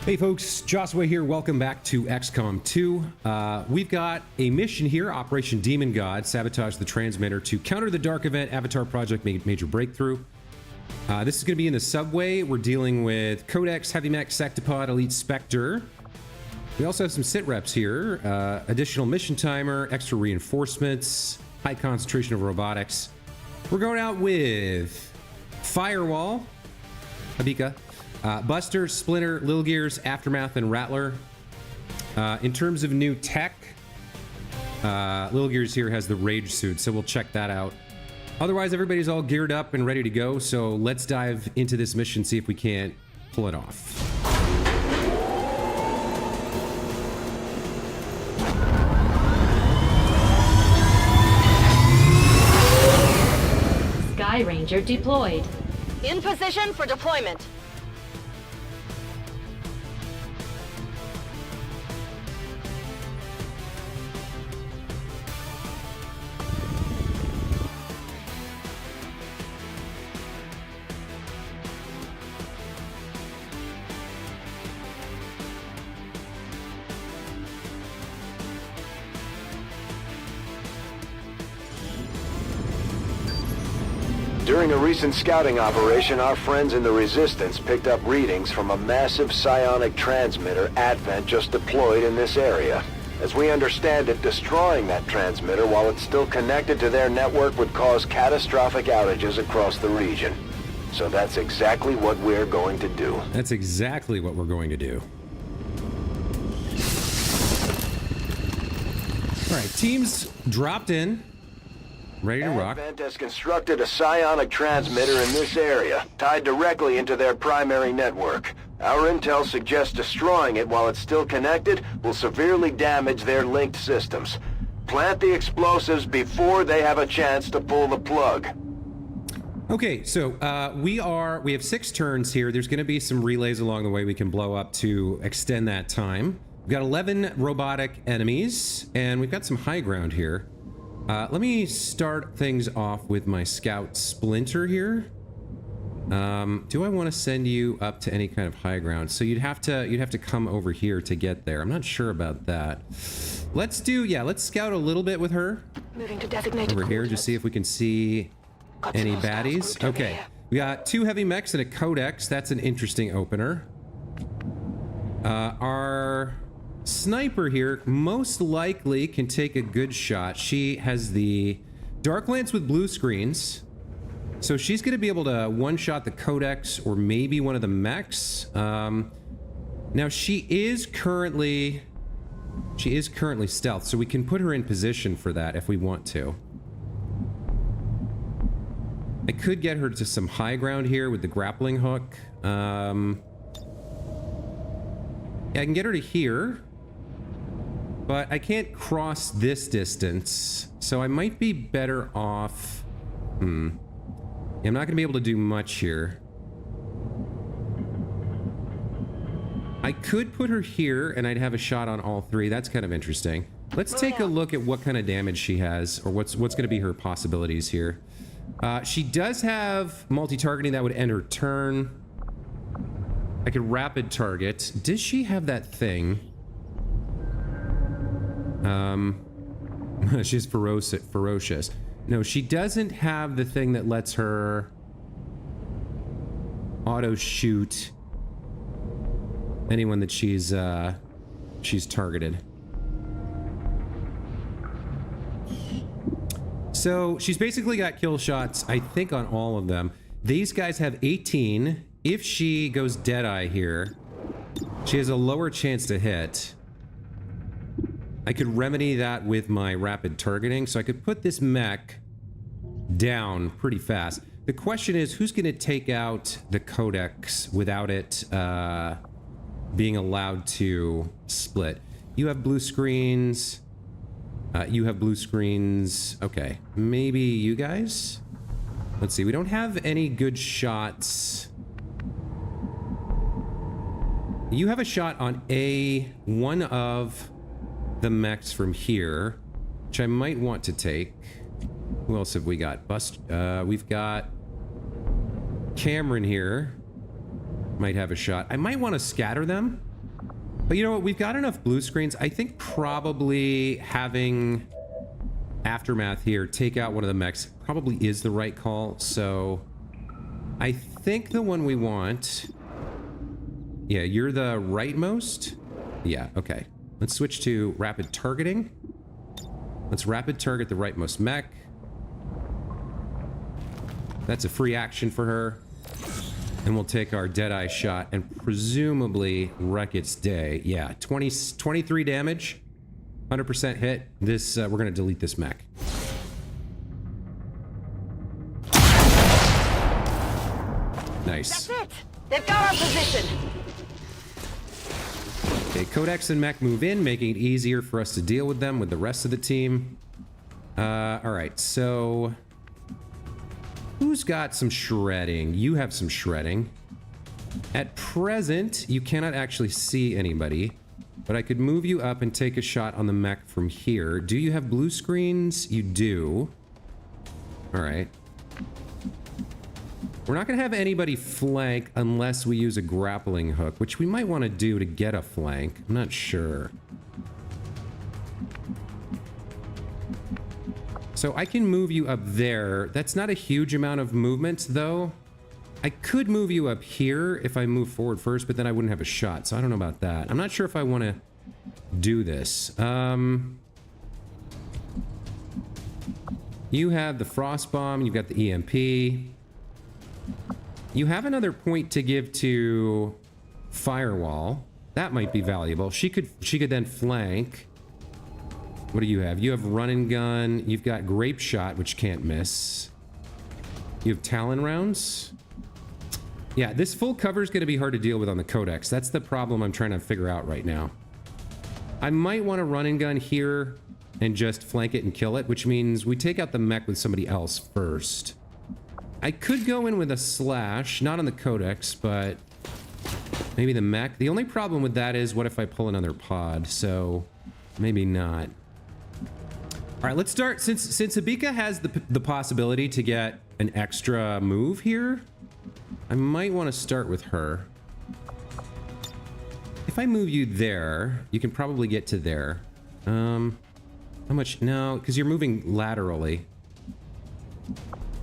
Hey folks, Joshua here. Welcome back to XCOM 2. We've got a mission here, Operation Demon God, sabotage the transmitter to counter the dark event Avatar Project Major Breakthrough. This is going to be in the subway. We're dealing with Codex, Heavy Mech, Sectopod, Elite Spectre. We also have some sit reps here, additional mission timer, extra reinforcements, high concentration of robotics. We're going out with Firewall, Abika, Buster, Splinter, Lil Gears, Aftermath, and Rattler. In terms of new tech, Lil Gears here has the Rage suit, so we'll check that out. Otherwise, everybody's all geared up and ready to go, so let's dive into this mission, see if we can't pull it off. Sky Ranger deployed. In position for deployment. During a recent scouting operation, our friends in the Resistance picked up readings from a massive psionic transmitter Advent just deployed in this area. As we understand it, destroying that transmitter while it's still connected to their network would cause catastrophic outages across the region. So that's exactly what we're going to do. That's exactly what we're going to do. All right, teams dropped in. Ready to rock. Advent has constructed a psionic transmitter in this area, tied directly into their primary network. Our intel suggests destroying it while it's still connected will severely damage their linked systems. Plant the explosives before they have a chance to pull the plug. Okay, so we have 6 turns here. There's going to be some relays along the way we can blow up to extend that time. We've got 11 robotic enemies, and we've got some high ground here. Let me start things off with my scout Splinter here. Do I want to send you up to any kind of high ground? So you'd have to come over here to get there. I'm not sure about that. Let's scout a little bit with her. Moving to designated over here, just see if we can see any baddies. Okay, we got 2 heavy mechs and a codex. That's an interesting opener. Our sniper here most likely can take a good shot. She has the Dark Lance with blue screens, so she's going to be able to one-shot the codex or maybe one of the mechs. Now she is currently stealth, so we can put her in position for that if we want to. I could get her to some high ground here with the grappling hook. Yeah, I can get her to here, but I can't cross this distance, so I might be better off. I'm not going to be able to do much here. I could put her here, and I'd have a shot on all 3. That's kind of interesting. Let's take a look at what kind of damage she has, or what's going to be her possibilities here. She does have multi-targeting that would end her turn. I could rapid target. Does she have that thing? She's ferocious. No, she doesn't have the thing that lets her auto shoot anyone that she's targeted. So she's basically got kill shots, I think, on all of them. These guys have 18. If she goes Deadeye here, she has a lower chance to hit. I could remedy that with my rapid targeting, so I could put this mech down pretty fast. The question is, who's going to take out the codex without it being allowed to split? You have blue screens. You have blue screens. Okay, maybe you guys? Let's see, we don't have any good shots. You have a shot on one of the mechs from here, which I might want to take. Who else have we got? We've got Cameron here. Might have a shot. I might want to scatter them. But you know what? We've got enough blue screens. I think probably having Aftermath here take out one of the mechs probably is the right call. So I think the one we want... Yeah, you're the rightmost? Yeah, okay. Let's switch to rapid targeting. Let's rapid target the rightmost mech. That's a free action for her. And we'll take our Deadeye shot and presumably wreck its day. Yeah, 23 damage. 100% hit. This, we're going to delete this mech. Nice. That's it! They've got our position! Okay, Codex and mech move in, making it easier for us to deal with them with the rest of the team. Alright, so... Who's got some shredding? You have some shredding. At present, you cannot actually see anybody, but I could move you up and take a shot on the mech from here. Do you have blue screens? You do. Alright. We're not going to have anybody flank unless we use a grappling hook, which we might want to do to get a flank. I'm not sure. So I can move you up there. That's not a huge amount of movement, though. I could move you up here if I move forward first, but then I wouldn't have a shot, so I don't know about that. I'm not sure if I want to do this. You have the Frost Bomb, you've got the EMP. You have another point to give to Firewall. That might be valuable. She could then flank. What do you have? You have Run and Gun. You've got Grape Shot, which can't miss. You have Talon Rounds. Yeah, this full cover is going to be hard to deal with on the Codex. That's the problem I'm trying to figure out right now. I might want to Run and Gun here and just flank it and kill it, which means we take out the mech with somebody else first. I could go in with a slash, not on the Codex, but maybe the mech. The only problem with that is what if I pull another pod? So maybe not. All right, let's start. Since Abika has the possibility to get an extra move here, I might want to start with her. If I move you there, you can probably get to there. How much? No, because you're moving laterally.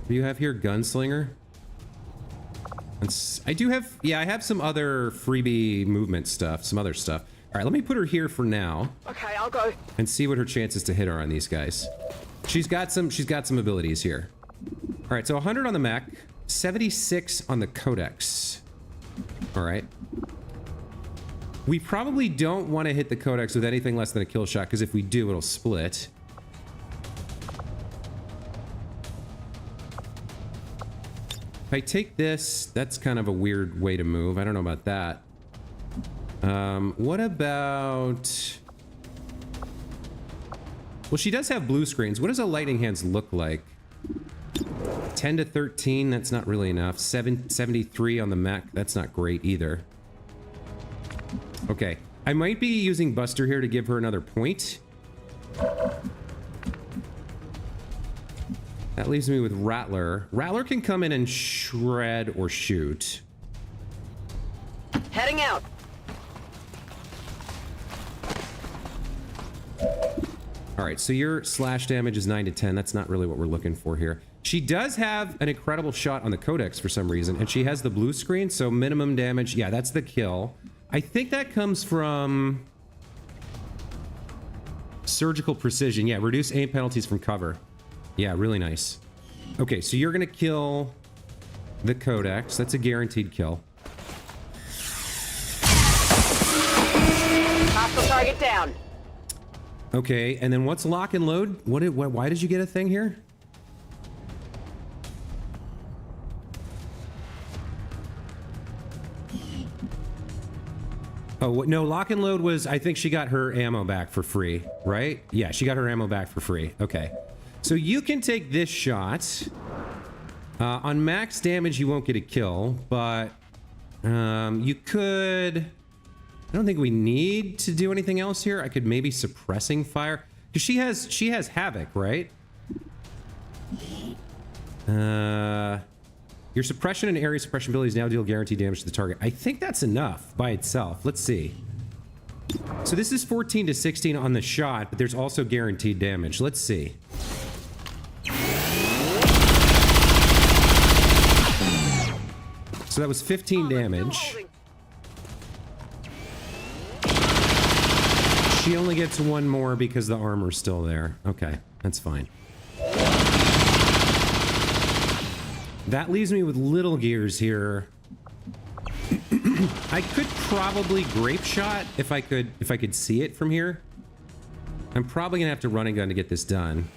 Do you have here Gunslinger? I do have, yeah, I have some other freebie movement stuff, some other stuff. All right, let me put her here for now. Okay, I'll go. And see what her chances to hit are on these guys. She's got some abilities here. All right, so 100 on the mech, 76 on the Codex. All right. We probably don't want to hit the Codex with anything less than a kill shot, because if we do, it'll split. If I take this, that's kind of a weird way to move. I don't know about that. What about... Well, she does have blue screens. What does a Lightning Hands look like? 10 to 13, that's not really enough. 73 on the mech, that's not great either. Okay, I might be using Buster here to give her another point. That leaves me with Rattler. Rattler can come in and shred or shoot. Heading out. All right, so your slash damage is 9 to 10. That's not really what we're looking for here. She does have an incredible shot on the Codex for some reason, and she has the blue screen, so minimum damage. Yeah, that's the kill. I think that comes from surgical precision. Yeah, reduce aim penalties from cover. Yeah, really nice. Okay, so you're gonna kill the Codex. That's a guaranteed kill. Hostile target down. Okay, and then what's lock and load? Why did you get a thing here? Oh, no, lock and load was, I think she got her ammo back for free, right? Yeah, she got her ammo back for free. Okay. So you can take this shot. On max damage, you won't get a kill, but you could... I don't think we need to do anything else here. I could maybe suppressing fire. Because she has Havoc, right? Your suppression and area suppression abilities now deal guaranteed damage to the target. I think that's enough by itself. Let's see. So this is 14 to 16 on the shot, but there's also guaranteed damage. Let's see. So that was 15 damage. She only gets one more because the armor's still there. Okay, that's fine. That leaves me with little gears here. I could probably grape shot if I could see it from here. I'm probably gonna have to run and gun to get this done.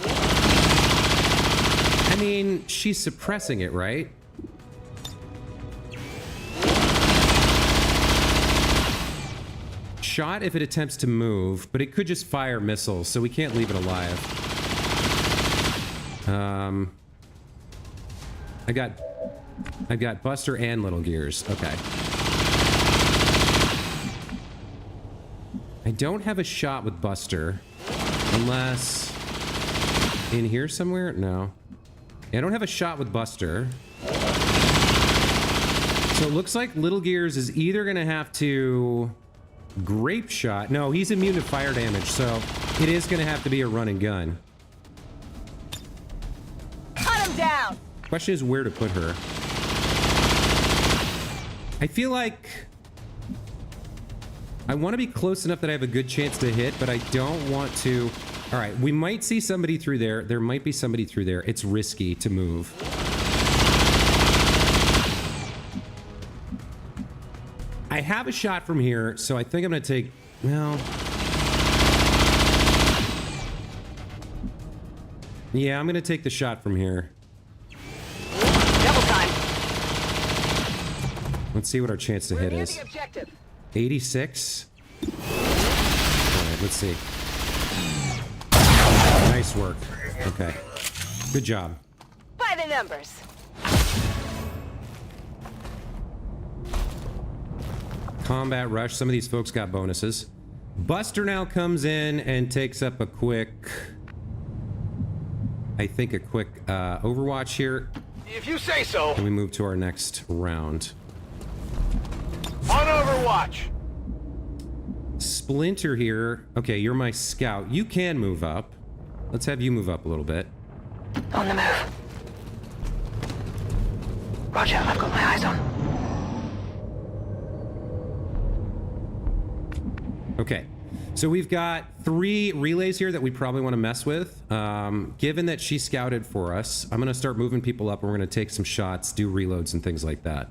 I mean, she's suppressing it, right? Shot if it attempts to move, but it could just fire missiles, so we can't leave it alive. I've got Buster and little gears. Okay. I don't have a shot with Buster. Unless... in here somewhere? No. I don't have a shot with Buster. So it looks like little gears is either going to have to... grape shot. No, he's immune to fire damage, so it is going to have to be a run and gun. Cut him down! Question is where to put her. I feel like I want to be close enough that I have a good chance to hit, but I don't want to. All right, we might see somebody through there. There might be somebody through there. It's risky to move. I have a shot from here, so I think I'm going to take... well... yeah, I'm going to take the shot from here. Double time. Let's see what our chance to hit Near is. the objective. 86? Alright, let's see. Nice work. Okay. Good job. By the numbers. Combat rush. Some of these folks got bonuses. Buster now comes in and takes up a quick... I think a quick Overwatch here. If you say so. And we move to our next round. On Overwatch. Splinter here. Okay, you're my scout. You can move up. Let's have you move up a little bit. On the move. Roger, I've got my eyes on. Okay, so we've got 3 relays here that we probably want to mess with. Given that she scouted for us, I'm going to start moving people up and we're going to take some shots, do reloads and things like that.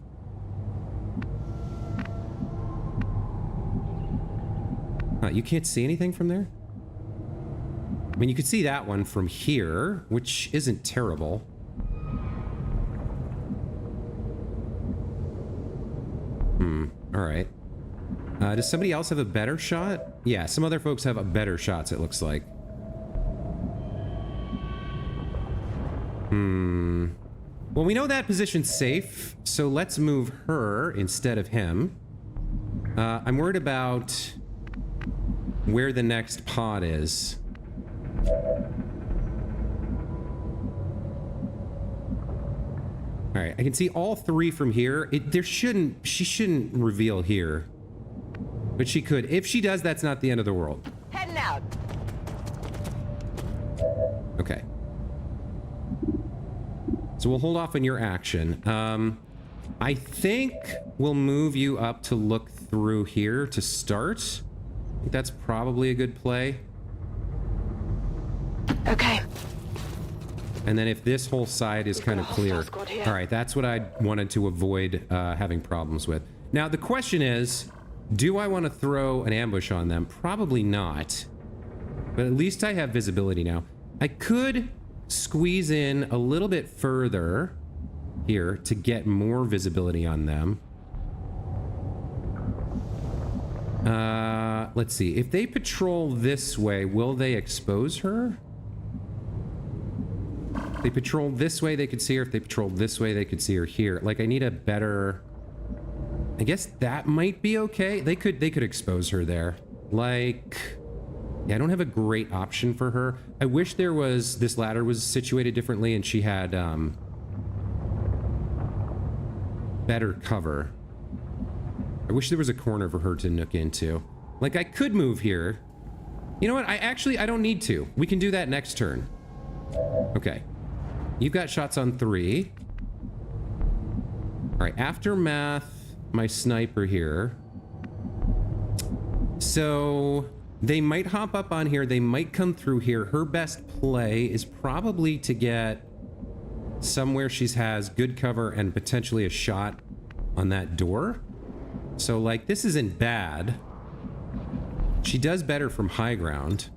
You can't see anything from there? I mean, you could see that one from here, which isn't terrible. All right. Does somebody else have a better shot? Yeah, some other folks have a better shots, it looks like. Well, we know that position's safe, so let's move her instead of him. I'm worried about where the next pod is. All right, I can see all 3 from here. She shouldn't reveal here. But she could. If she does, that's not the end of the world. Heading out. Okay. So we'll hold off on your action. I think we'll move you up to look through here to start. I think that's probably a good play. Okay. And then if this whole side is kind of clear. All right, that's what I wanted to avoid having problems with. Now, the question is, do I want to throw an ambush on them? Probably not. But at least I have visibility now. I could squeeze in a little bit further here to get more visibility on them. Let's see. If they patrol this way, will they expose her? If they patrol this way, they could see her. If they patrol this way, they could see her here. Like, I need a better... I guess that might be okay. They could expose her there. Like... yeah, I don't have a great option for her. I wish there was... this ladder was situated differently and she had, better cover. I wish there was a corner for her to nook into. Like, I could move here. You know what? I don't need to. We can do that next turn. Okay. You've got shots on 3. All right, aftermath, my sniper here. So they might hop up on here. They might come through here. Her best play is probably to get somewhere she has good cover and potentially a shot on that door. So, like, this isn't bad. She does better from high ground.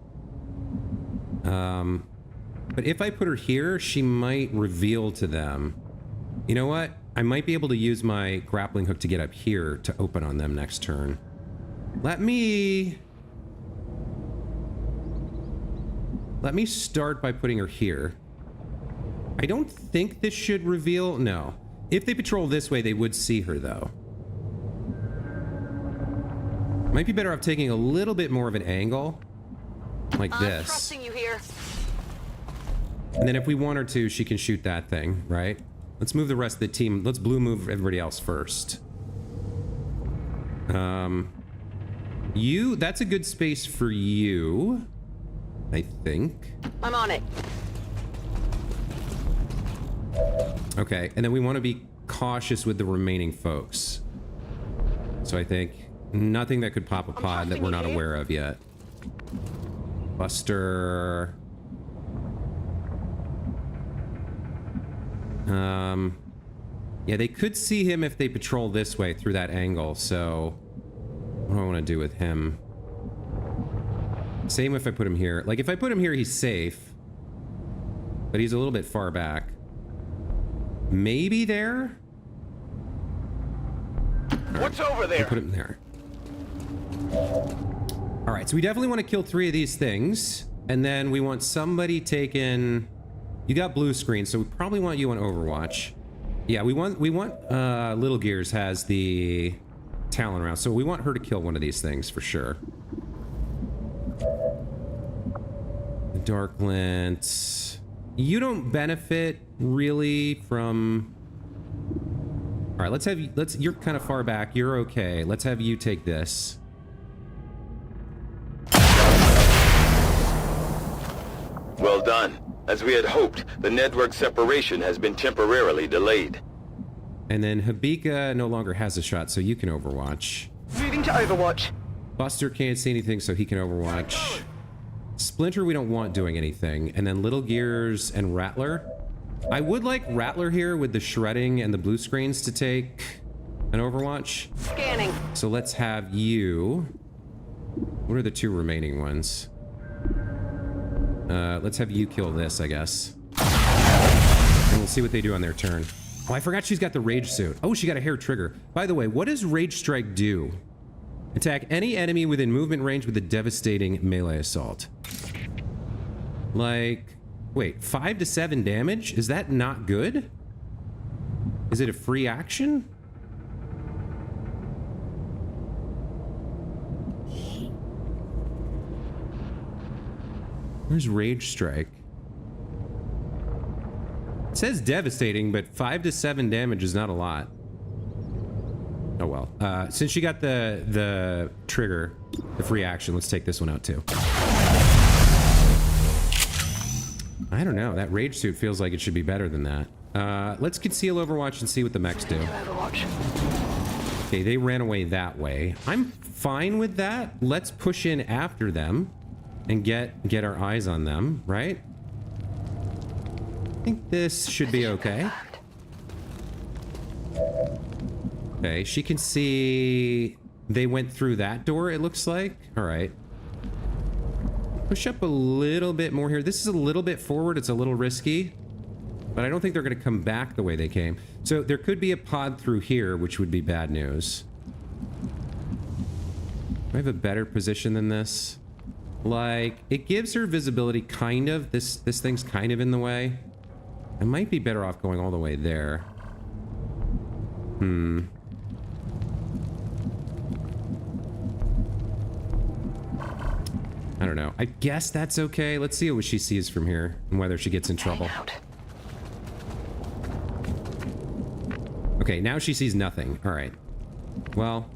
But if I put her here, she might reveal to them. You know what? I might be able to use my grappling hook to get up here to open on them next turn. Let me start by putting her here. I don't think this should reveal. No. If they patrol this way, they would see her, though. Might be better off taking a little bit more of an angle. Like this. Trusting you here. And then if we want her to, she can shoot that thing, right? Let's move the rest of the team. Let's blue move everybody else first. That's a good space for you, I think. I'm on it. Okay, and then we want to be cautious with the remaining folks. So I think nothing that could pop a pod that we're not aware of yet. Buster. Yeah, they could see him if they patrol this way through that angle, so what do I want to do with him? Same if I put him here. Like, if I put him here, he's safe. But he's a little bit far back. Maybe there? What's over there? Put him there. Alright, so we definitely want to kill 3 of these things. And then we want somebody taken... You got blue screen, so we probably want you on Overwatch. Yeah, we want Little Gears has the Talon round, so we want her to kill one of these things for sure. The Dark Lance. You don't benefit really from... All right, you're kind of far back. You're okay. Let's have you take this. Well done. As we had hoped, the network separation has been temporarily delayed. And then Habika no longer has a shot, so you can Overwatch. Moving to Overwatch. Buster can't see anything, so he can Overwatch. Splinter we don't want doing anything. And then Little Gears and Rattler. I would like Rattler here with the shredding and the blue screens to take an Overwatch. Scanning. So let's have you. What are the 2 remaining ones? Let's have you kill this, I guess. And we'll see what they do on their turn. Oh, I forgot she's got the rage suit. Oh, she got a hair trigger. By the way, what does Rage Strike do? Attack any enemy within movement range with a devastating melee assault. Like, wait, 5 to 7 damage? Is that not good? Is it a free action? Where's Rage Strike? It says devastating, but 5 to 7 damage is not a lot. Oh well. Since she got the trigger, the free action, let's take this one out too. I don't know. That rage suit feels like it should be better than that. Let's conceal Overwatch and see what the mechs do. Overwatch. Okay, they ran away that way. I'm fine with that. Let's push in after them and get our eyes on them, right? I think this should be okay. Okay, she can see they went through that door, it looks like. All right. Push up a little bit more here. This is a little bit forward. It's a little risky, but I don't think they're going to come back the way they came. So there could be a pod through here, which would be bad news. Do I have a better position than this? Like, it gives her visibility, kind of. This thing's kind of in the way. I might be better off going all the way there. I don't know. I guess that's okay. Let's see what she sees from here and whether she gets in trouble. Okay, now she sees nothing. All right. Well,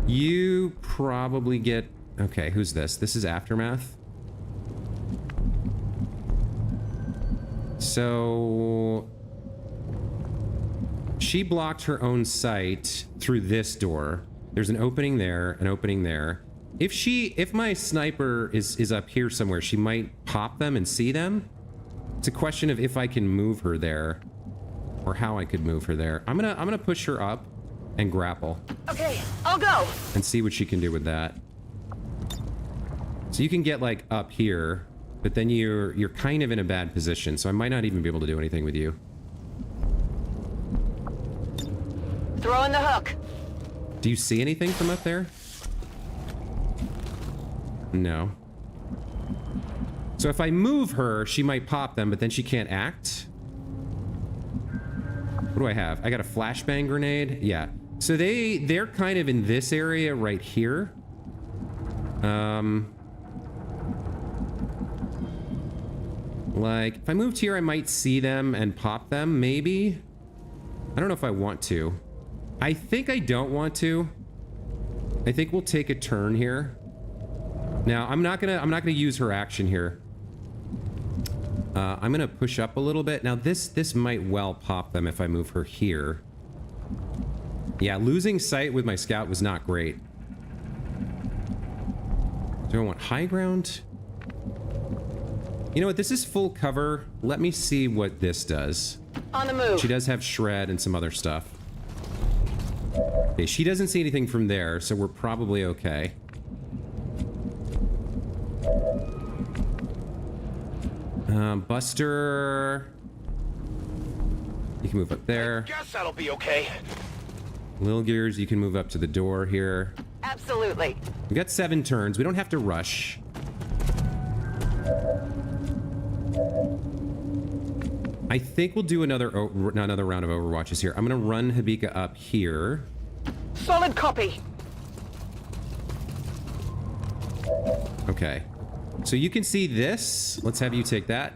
You probably get... Okay, who's this? This is Aftermath. So... She blocked her own sight through this door. There's an opening there, an opening there. If my sniper is up here somewhere, she might pop them and see them. It's a question of if I can move her there, or how I could move her there. I'm gonna push her up and grapple. Okay, I'll go. And see what she can do with that. So you can get like up here, but then you're kind of in a bad position, so I might not even be able to do anything with you. Throw in the hook. Do you see anything from up there? No. So if I move her, she might pop them, but then she can't act. What do I have? I got a flashbang grenade. Yeah. So they're kind of in this area right here. Like, if I moved here, I might see them and pop them, maybe. I don't know if I want to. I think I don't want to. I think we'll take a turn here. Now, I'm not gonna use her action here. I'm gonna push up a little bit. Now, this might well pop them if I move her here. Yeah, losing sight with my scout was not great. Do I want high ground? You know what? This is full cover. Let me see what this does. On the move. She does have shred and some other stuff. Okay, she doesn't see anything from there, so we're probably okay. Buster. You can move up there. Guess that'll be okay. Lil Gears, you can move up to the door here. Absolutely. We got 7 turns. We don't have to rush. I think we'll do another round of Overwatches here. I'm gonna run Hibika up here. Solid copy. Okay. So you can see this. Let's have you take that.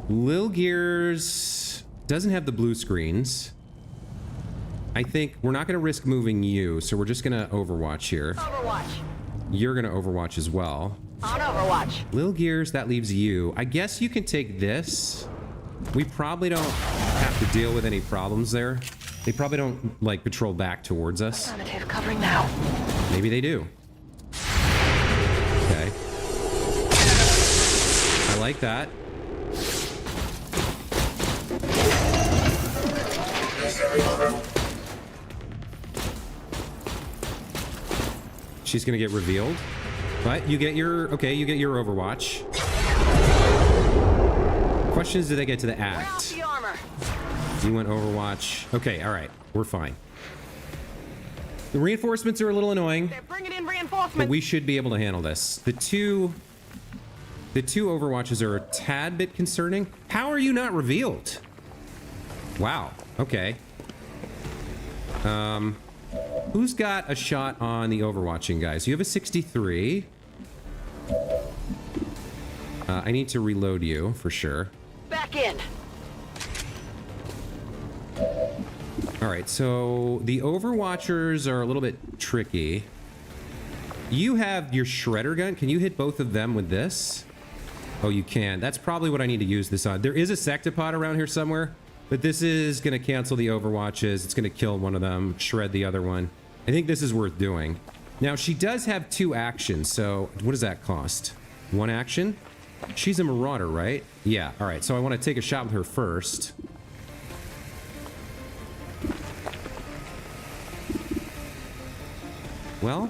Lil Gears doesn't have the blue screens. I think we're not going to risk moving you, so we're just going to Overwatch here. Overwatch. You're going to Overwatch as well. On Overwatch. Lil Gears, that leaves you. I guess you can take this. We probably don't have to deal with any problems there. They probably don't, like, patrol back towards us. Affirmative, covering now. Maybe they do. Okay. I like that. She's gonna get revealed. But you get your... Okay, you get your Overwatch. Question is, do they get to the act? The armor. You went Overwatch. Okay, all right. We're fine. The reinforcements are a little annoying, They're bringing in but reinforcements. we should be able to handle this. The two Overwatches are a tad bit concerning. How are you not revealed? Wow. Okay. Who's got a shot on the Overwatching guys? You have a 63. I need to reload you for sure. Back in. All right, so the Overwatchers are a little bit tricky. You have your Shredder gun. Can you hit both of them with this? Oh, you can. That's probably what I need to use this on. There is a Sectopod around here somewhere, but this is going to cancel the Overwatches. It's going to kill one of them, shred the other one. I think this is worth doing. Now, she does have 2 actions, so what does that cost? 1 action? She's a Marauder, right? Yeah, all right, so I want to take a shot with her first. Well,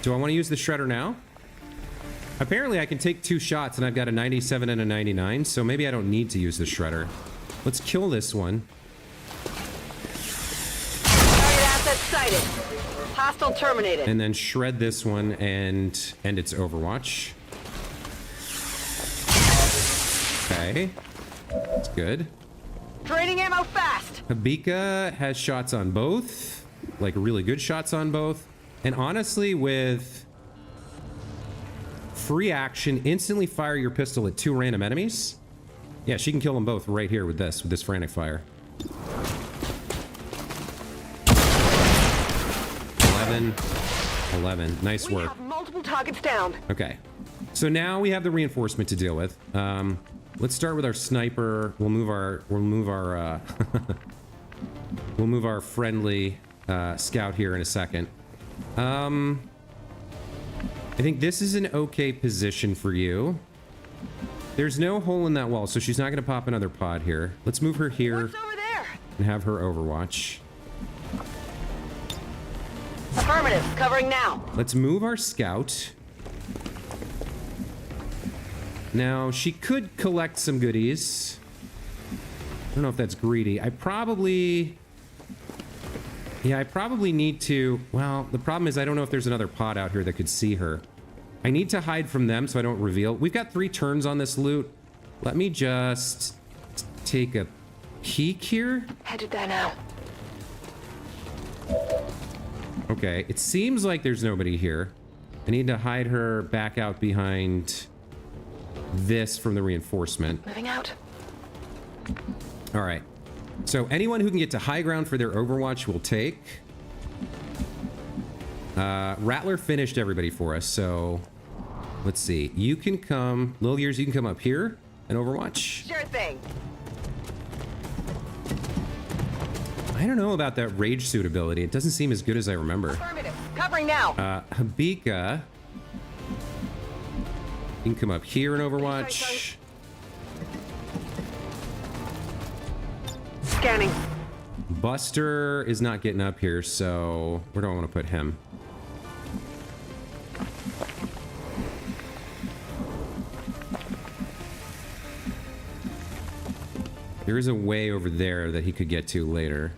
do I want to use the Shredder now? Apparently I can take 2 shots and I've got a 97 and a 99, so maybe I don't need to use the Shredder. Let's kill this one. Target asset sighted. Hostile terminated. And then shred this one and end its Overwatch. Okay. That's good. Draining ammo fast. Hibika has shots on both. Like really good shots on both. And honestly, with free action, instantly fire your pistol at 2 random enemies. Yeah, she can kill them both right here with this frantic fire. 11. 11. Nice We work. have multiple targets down. Okay. So now we have the reinforcement to deal with. Let's start with our sniper. We'll move our we'll move our friendly scout here in a second. I think this is an okay position for you. There's no hole in that wall, so she's not going to pop another pod here. Let's move her here What's over there? and have her overwatch. Affirmative. Covering now. Let's move our scout. Now, she could collect some goodies. I don't know if that's greedy. I probably need to... Well, the problem is I don't know if there's another pod out here that could see her. I need to hide from them so I don't reveal. We've got 3 turns on this loot. Let me just take a peek here. Headed there now. Okay, it seems like there's nobody here. I need to hide her back out behind this from the reinforcement. Moving out. All right. So anyone who can get to high ground for their overwatch will take. Rattler finished everybody for us, so let's see. You can come, Lil Years, you can come up here and overwatch. Sure thing. I don't know about that rage suit ability. It doesn't seem as good as I remember. Affirmative. Covering now. Habika, you can come up here and overwatch. Scanning. Buster is not getting up here, so where do I want to put him? There is a way over there that he could get to later.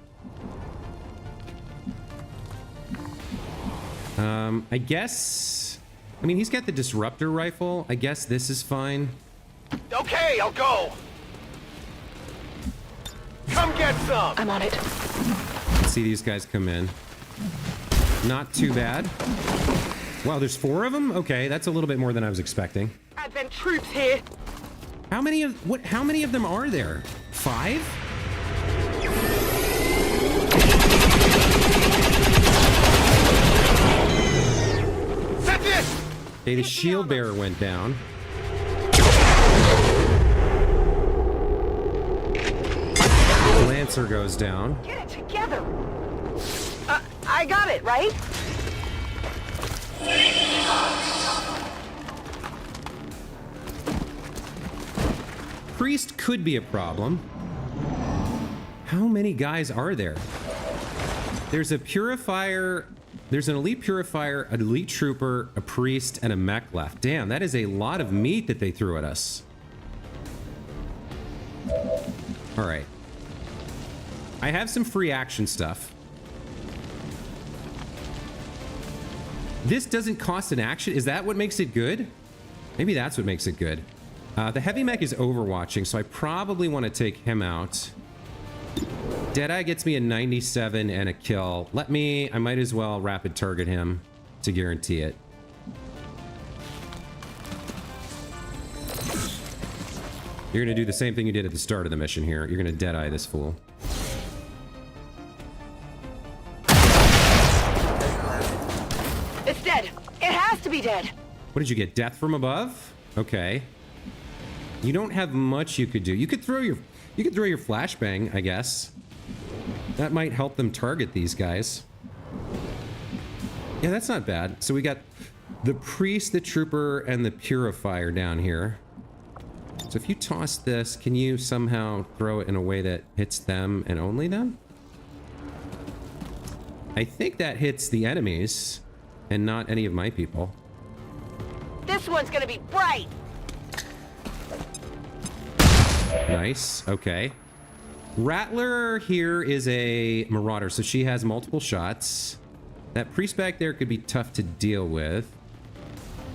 I guess... I mean, he's got the disruptor rifle. I guess this is fine. Okay, I'll go. Come get some. I'm on it. Let's see these guys come in. Not too bad. Wow, there's 4 of them? Okay, that's a little bit more than I was expecting. Advent troops here. How many of them are there? 5? That's it. Okay, the shield bearer went down. Lancer goes down. Get it together. I got it, right? Priest could be a problem. How many guys are there? There's a purifier, there's an elite purifier, an elite trooper, a priest, and a mech left. Damn, that is a lot of meat that they threw at us. All right. I have some free action stuff. This doesn't cost an action. Is that what makes it good? Maybe that's what makes it good. The heavy mech is overwatching, so I probably want to take him out. Deadeye gets me a 97 and a kill. I might as well rapid target him to guarantee it. You're going to do the same thing you did at the start of the mission here. You're going to Deadeye this fool. It's dead. It has to be dead. What did you get? Death from above? Okay. You don't have much you could do. You could throw your flashbang, I guess. That might help them target these guys. Yeah, that's not bad. So we got the priest, the trooper, and the purifier down here. So if you toss this, can you somehow throw it in a way that hits them and only them? I think that hits the enemies and not any of my people. This one's gonna be bright. Nice. Okay. Rattler here is a marauder, so she has multiple shots. That priest back there could be tough to deal with.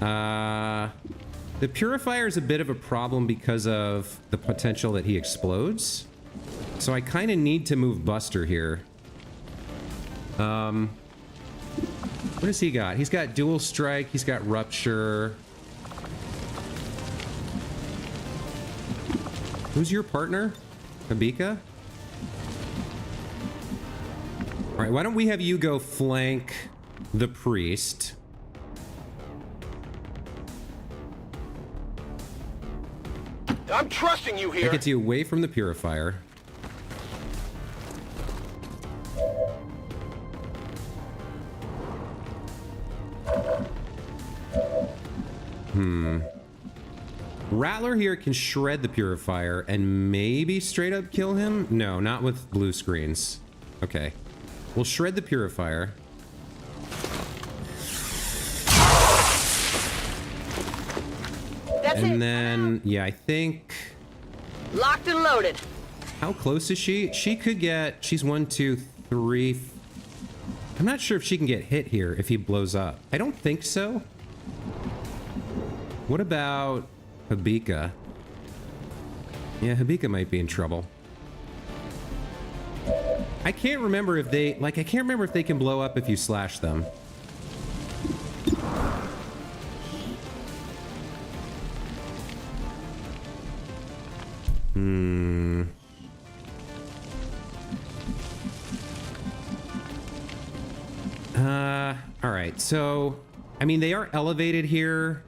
The purifier is a bit of a problem because of the potential that he explodes. So I kind of need to move Buster here. What does he got? He's got dual strike. He's got rupture. Who's your partner? Habika? All right, why don't we have you go flank the priest. I'm trusting you That here. gets you away from the purifier. Rattler here can shred the purifier and maybe straight up kill him? No, not with blue screens. Okay. We'll shred the purifier. That's And it. then, yeah, I think... Locked and loaded. How close is she? She could get... She's 1, 2, 3... I'm not sure if she can get hit here if he blows up. I don't think so. What about Habika? Yeah, Habika might be in trouble. I can't remember if they... Like, I can't remember if they can blow up if you slash them. All right, so, I mean, they are elevated here,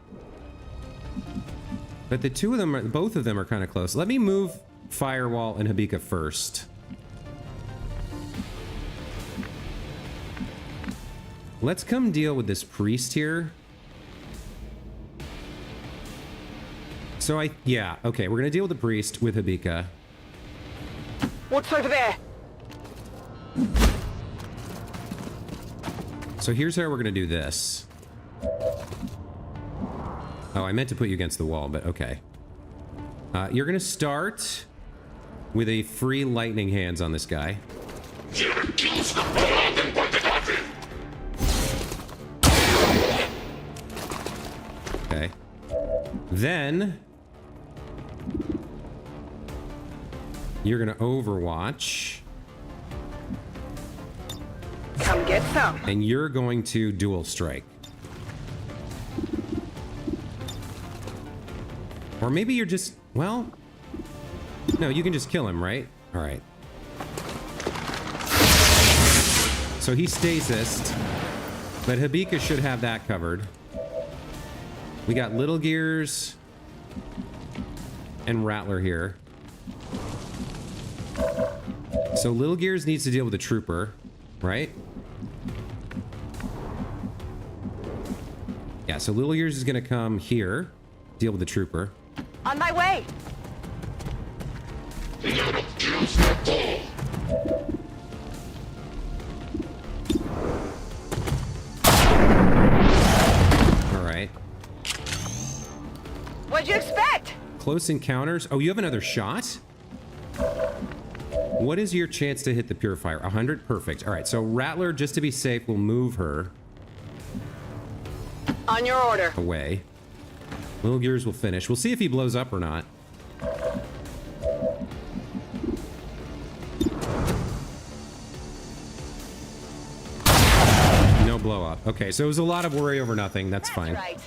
but the two of them, both of them are kind of close. Let me move Firewall and Habika first. Let's come deal with this priest here. So yeah, okay, we're gonna deal with the priest with Habika. What's over there? So here's how we're gonna do this. Oh, I meant to put you against the wall, but okay. You're gonna start with a free lightning hands on this guy. Okay. Then you're gonna Overwatch. Come get some. And you're going to dual strike. Or maybe you're just, well, no, you can just kill him, right? All right. So he stasised, but Habika should have that covered. We got Little Gears and Rattler here. So Little Gears needs to deal with the trooper, right? Yeah, so Little Gears is gonna come here, deal with the trooper. On my way. All right. What'd you expect? Close encounters. Oh, you have another shot? What is your chance to hit the purifier? 100? Perfect. All right, so Rattler, just to be safe, will move her On your order. away. Little Gears will finish. We'll see if he blows up or not. No blow up. Okay, so it was a lot of worry over nothing. That's fine. Right.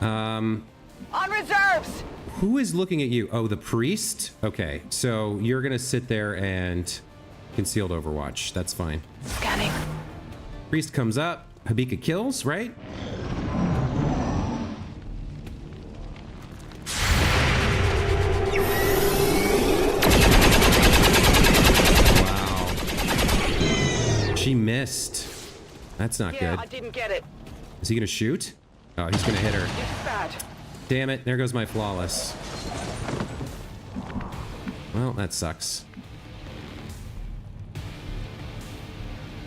Um, On reserves. who is looking at you? Oh, the priest? Okay, so you're gonna sit there and concealed Overwatch. That's fine. Scanning. Priest comes up. Habika kills, right? Wow. She missed. That's not Yeah, I good. didn't get it. Is he gonna shoot? Oh, he's gonna hit her. It's bad. Damn it, there goes my flawless. Well, that sucks.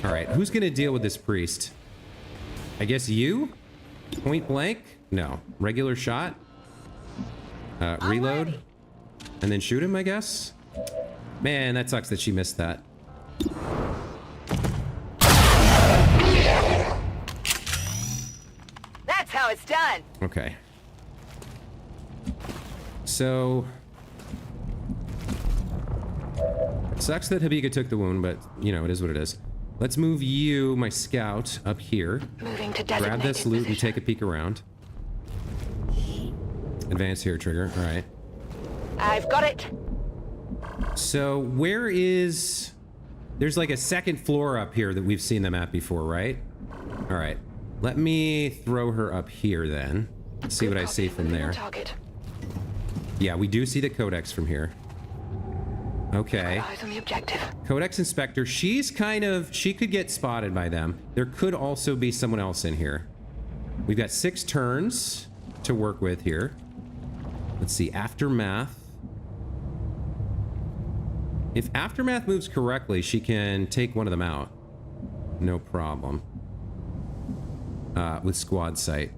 All right, who's gonna deal with this priest? I guess you? Point blank? No. Regular shot? Reload? And then shoot him, I guess? Man, that sucks that she missed that. That's how it's done. Okay. So... it sucks that Habika took the wound, but, you know, it is what it is. Let's move you, my scout, up here. Moving to Grab designated this loot and position. take a peek around. Advance here, trigger. All right. I've got it. So where is... there's like a second floor up here that we've seen them at before, right? All All right. Let me throw her up here then. See what I see from there. Target. Yeah, we do see the Codex from here. Okay. Eyes on the objective. Codex Inspector. She could get spotted by them. There could also be someone else in here. We've got 6 turns to work with here. Let's see. Aftermath. If Aftermath moves correctly, she can take one of them out. No problem. With Squad Sight.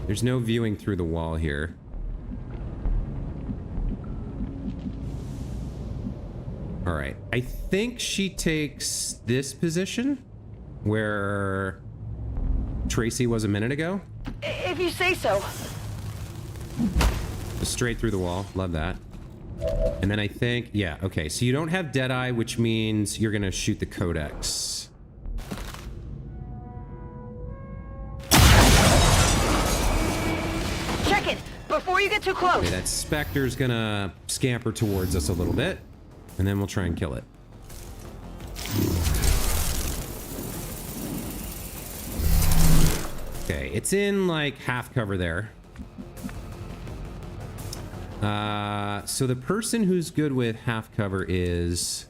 There's no viewing through the wall here. All right. I think she takes this position where Tracy was a minute ago. If you say so. Just straight through the wall. Love that. And then I think, yeah, okay. So you don't have Deadeye, which means you're going to shoot the Codex. Check it before you get too close. Okay, that Spectre's going to scamper towards us a little bit. And then we'll try and kill it. Okay, it's in like half cover there. So the person who's good with half cover is...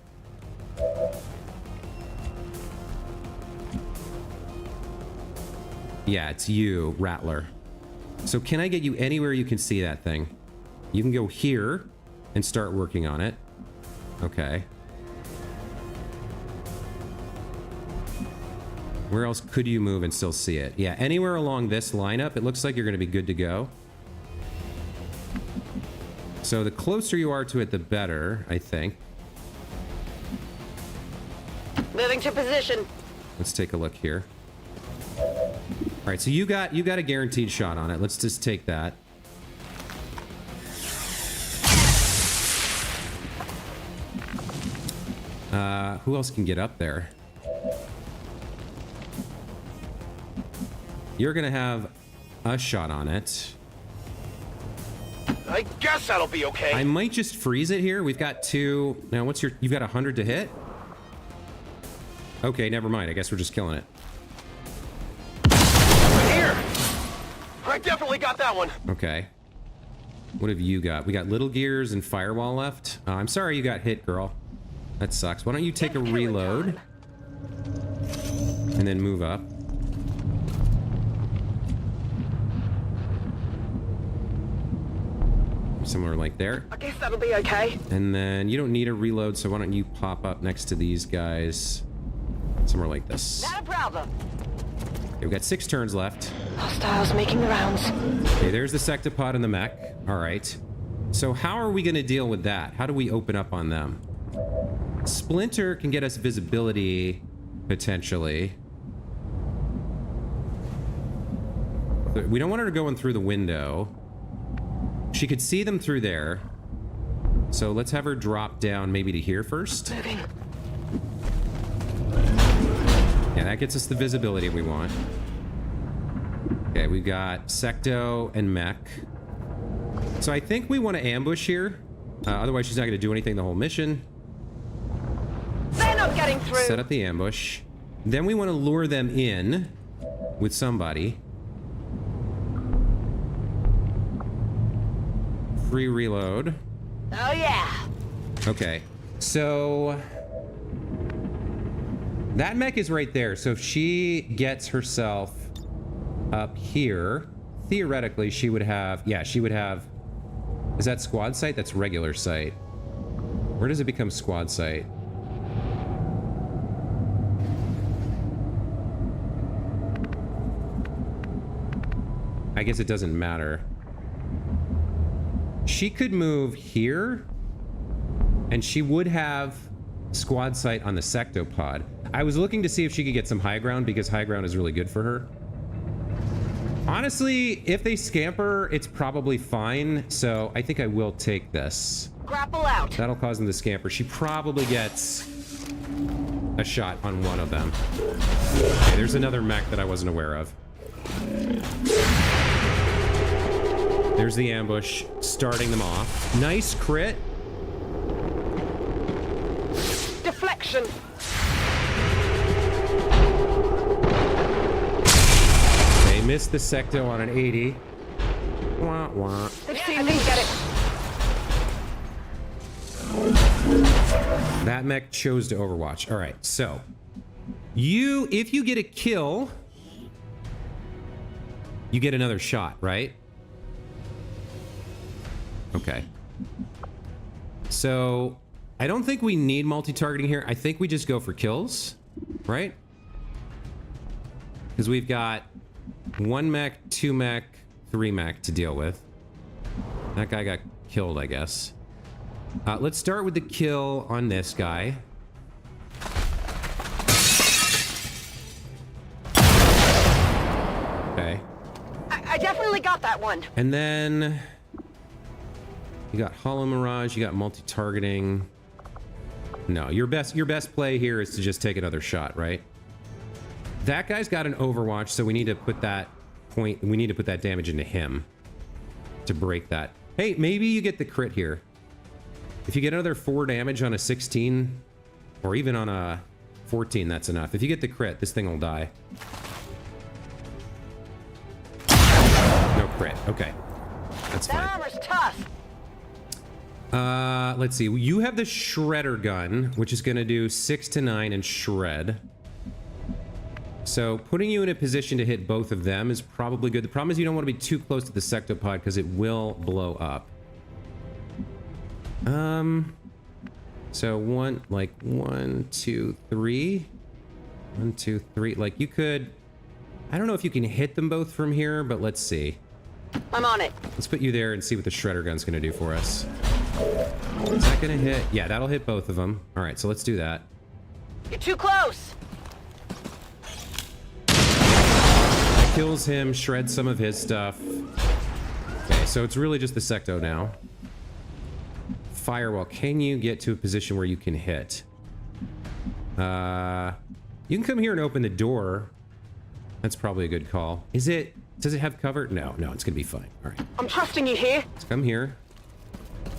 Yeah, it's you, Rattler. So can I get you anywhere you can see that thing? You can go here and start working on it. Okay. Where else could you move and still see it? Yeah, anywhere along this lineup, it looks like you're going to be good to go. So the closer you are to it, the better, I think. Moving to position. Let's take a look here. All right, so you got a guaranteed shot on it. Let's just take that. Who else can get up there? You're gonna have a shot on it. I guess that'll be okay. I might just freeze it here. We've got 2. Now, you've got 100 to hit? Okay, never mind. I guess we're just killing it. Here! I definitely got that one. Okay. What have you got? We got Little Gears and Firewall left. I'm sorry you got hit, girl. That sucks. Why don't you take a reload? And then move up. Somewhere like there. I guess that'll be okay. And then you don't need a reload, so why don't you pop up next to these guys? Somewhere like this. Not a problem. Okay, we've got 6 turns left. Hostiles making the rounds. Okay, there's the Sectopod and the mech. All right. So how are we going to deal with that? How do we open up on them? Splinter can get us visibility, potentially. But we don't want her going through the window. She could see them through there. So let's have her drop down maybe to here first. Moving. Yeah, that gets us the visibility we want. Okay, we've got Secto and Mech. So I think we want to ambush here. Otherwise, she's not going to do anything the whole mission. They're not getting through. Set up the ambush. Then we want to lure them in with somebody. Free reload. Oh, yeah. Okay, so that mech is right there. So if she gets herself up here, theoretically, she would have... Yeah, she would have... Is that squad sight? That's regular sight. Where does it become squad sight? I guess it doesn't matter. She could move here, and she would have squad sight on the Sectopod. I was looking to see if she could get some high ground, because high ground is really good for her. Honestly, if they scamper, it's probably fine, so I think I will take this. Grapple out. That'll cause them to scamper. She probably gets a shot on one of them. Okay, there's another mech that I wasn't aware of. There's the ambush, starting them off. Nice crit. Deflect action. They missed the secto on an 80. Wah, wah. They've seen me. Get it. That mech chose to overwatch. All right, so if you get a kill, you get another shot, right? Okay. So I don't think we need multi-targeting here. I think we just go for kills, right? Because we've got 1 mech, 2 mech, 3 mech to deal with. That guy got killed, I guess. Let's start with the kill on this guy. Okay. I definitely got that one. And then you got Hollow Mirage, you got multi-targeting. No, your best play here is to just take another shot, right? That guy's got an Overwatch, so we need to put that damage into him to break that. Hey, maybe you get the crit here. If you get another 4 damage on a 16, or even on a 14, that's enough. If you get the crit, this thing will die. No crit. Okay. That's fine. That armor's tough. Let's see. You have the Shredder gun, which is going to do 6 to 9 and shred. So putting you in a position to hit both of them is probably good. The problem is you don't want to be too close to the sectopod because it will blow up. So 1, 2, 3. 1, 2, 3. Like you could, I don't know if you can hit them both from here, but let's see. I'm on it. Let's put you there and see what the Shredder gun's going to do for us. Is that going to hit? Yeah, that'll hit both of them. All right, so let's do that. You're too close. Kills him, shreds some of his stuff. Okay, so it's really just the secto now. Firewall, can you get to a position where you can hit? You can come here and open the door. That's probably a good call. Does it have cover? No, it's gonna be fine. All right. I'm trusting you here. Let's come here.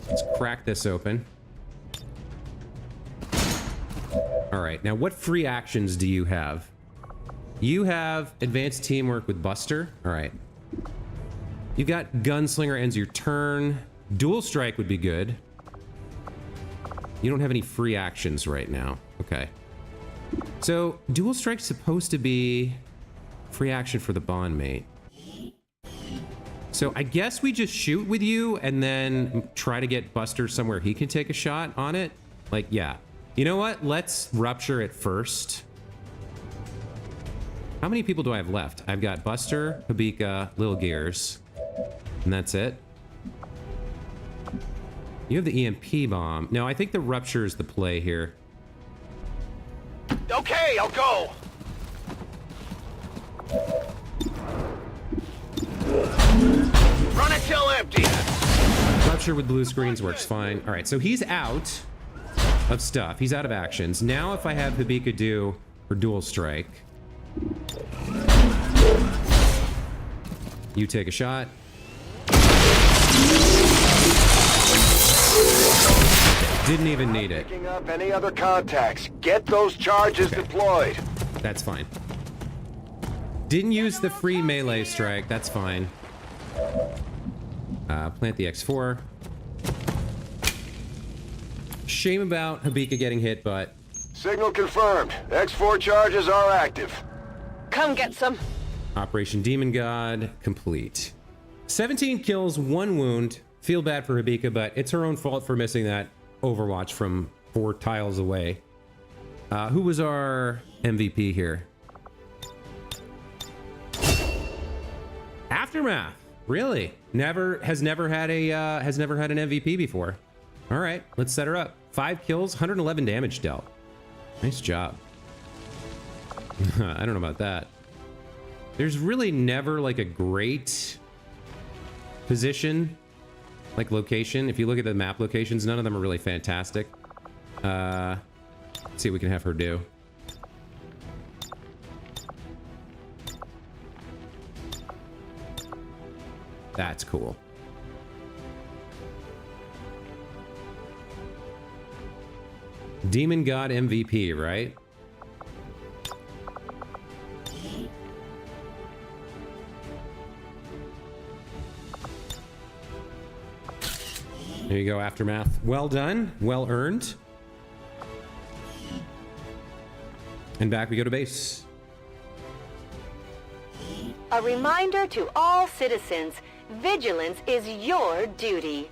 Let's crack this open. All right, now what free actions do you have? You have advanced teamwork with Buster. All right. You've got Gunslinger ends your turn. Dual Strike would be good. You don't have any free actions right now. Okay. So Dual Strike's supposed to be free action for the bond mate. So I guess we just shoot with you and then try to get Buster somewhere he can take a shot on it. Like, yeah. You know what? Let's rupture it first. How many people do I have left? I've got Buster, Habika, Lil Gears, and that's it. You have the EMP bomb. No, I think the rupture is the play here. Okay, I'll go. Run it till empty. Rupture with blue screens works fine. All right, so he's out of stuff. He's out of actions. Now if I have Habika do or Dual Strike, you take a shot. Didn't even need it. Picking up any other contacts. Get those charges deployed. That's fine. Didn't use the free melee strike. That's fine. Plant the X4. Shame about Habika getting hit, but... Signal confirmed. X4 charges are active. Come get some. Operation Demon God complete. 17 kills, 1 wound. Feel bad for Habika, but it's her own fault for missing that Overwatch from 4 tiles away. Who was our MVP here? Aftermath. Really? Has never had an MVP before. All right, let's set her up. 5 kills, 111 damage dealt. Nice job. I don't know about that. There's really never like a great position, like location. If you look at the map locations, none of them are really fantastic. Let's see what we can have her do. That's cool. Demon God MVP, right? There you go, Aftermath. Well done. Well earned. And back we go to base. A reminder to all citizens, vigilance is your duty.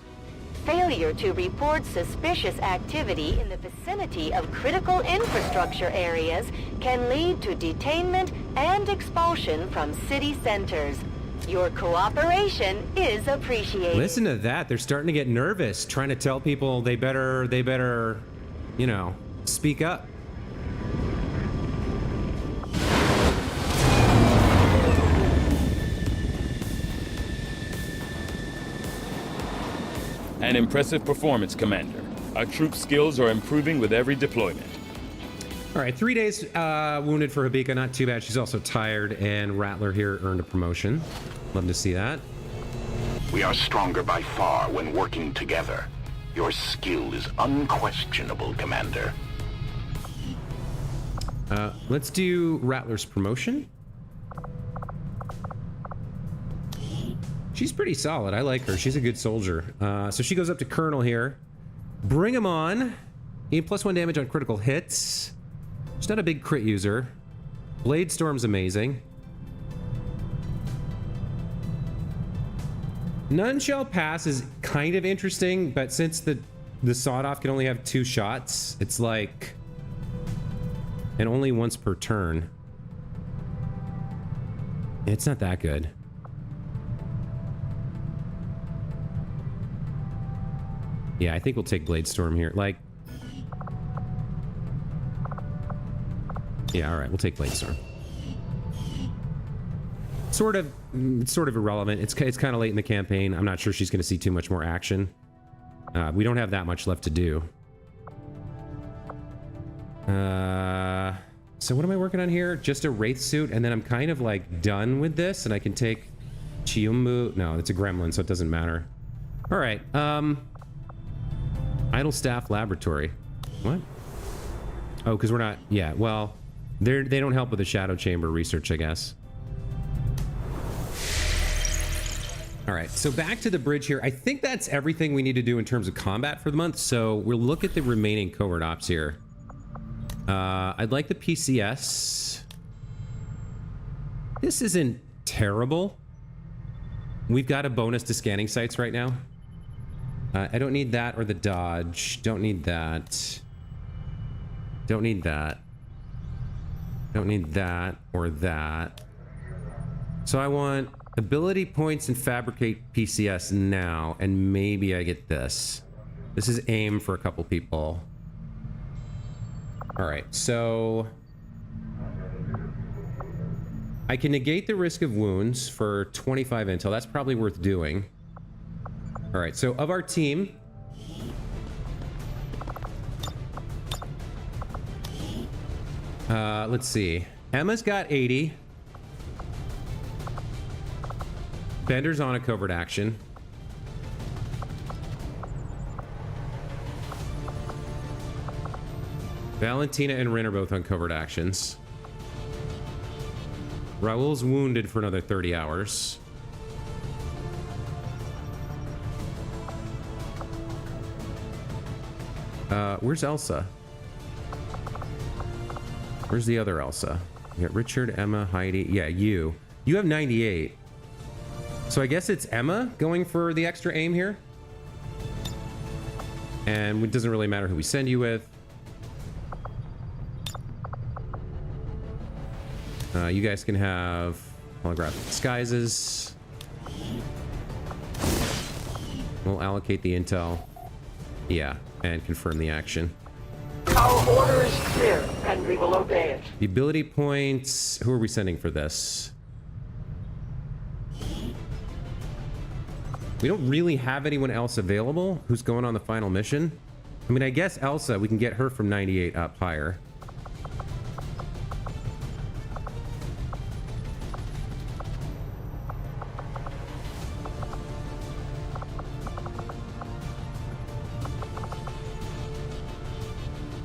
Failure to report suspicious activity in the vicinity of critical infrastructure areas can lead to detainment and expulsion from city centers. Your cooperation is appreciated. Listen to that. They're starting to get nervous, trying to tell people they better, you know, speak up. An impressive performance, Commander. Our troop skills are improving with every deployment. All right, 3 days wounded for Habika. Not too bad. She's also tired, and Rattler here earned a promotion. Love to see that. We are stronger by far when working together. Your skill is unquestionable, Commander. Let's do Rattler's promotion. She's pretty solid. I like her. She's a good soldier. So she goes up to Colonel here. Bring him on. Gain +1 damage on critical hits. She's not a big crit user. Blade Storm's amazing. None Shall Pass is kind of interesting, but since the sawed-off can only have 2 shots, it's like... and only once per turn. It's not that good. Yeah, I think we'll take Blade Storm here. Like... yeah, alright, we'll take Blade Storm. It's sort of irrelevant. It's kind of late in the campaign. I'm not sure she's going to see too much more action. We don't have that much left to do. So what am I working on here? Just a Wraith suit, and then I'm kind of like done with this, and I can take Chiumu. No, it's a gremlin, so it doesn't matter. All right. Idle Staff Laboratory. What? Oh, because we're not... yeah, well, they don't help with the Shadow Chamber research, I guess. All right, so back to the bridge here. I think that's everything we need to do in terms of combat for the month. So we'll look at the remaining covert ops here. I'd like the PCS. This isn't terrible. We've got a bonus to scanning sites right now. I don't need that or the dodge. Don't need that. Don't need that. Don't need that or that. So I want ability points and fabricate PCS now, and maybe I get this. This is aim for a couple people. All right, so I can negate the risk of wounds for 25 intel. That's probably worth doing. All right, so of our team, let's see. Emma's got 80. Bender's on a covert action. Valentina and Rin are both on covert actions. Raul's wounded for another 30 hours. Where's Elsa? Where's the other Elsa? You got Richard, Emma, Heidi. Yeah, you. You have 98. So I guess it's Emma going for the extra aim here. And it doesn't really matter who we send you with. You guys can have holographic disguises. We'll allocate the intel. Yeah, and confirm the action. Our order is clear, and we will obey it. The ability points... who are we sending for this? We don't really have anyone else available who's going on the final mission. I mean, I guess Elsa, we can get her from 98 up higher.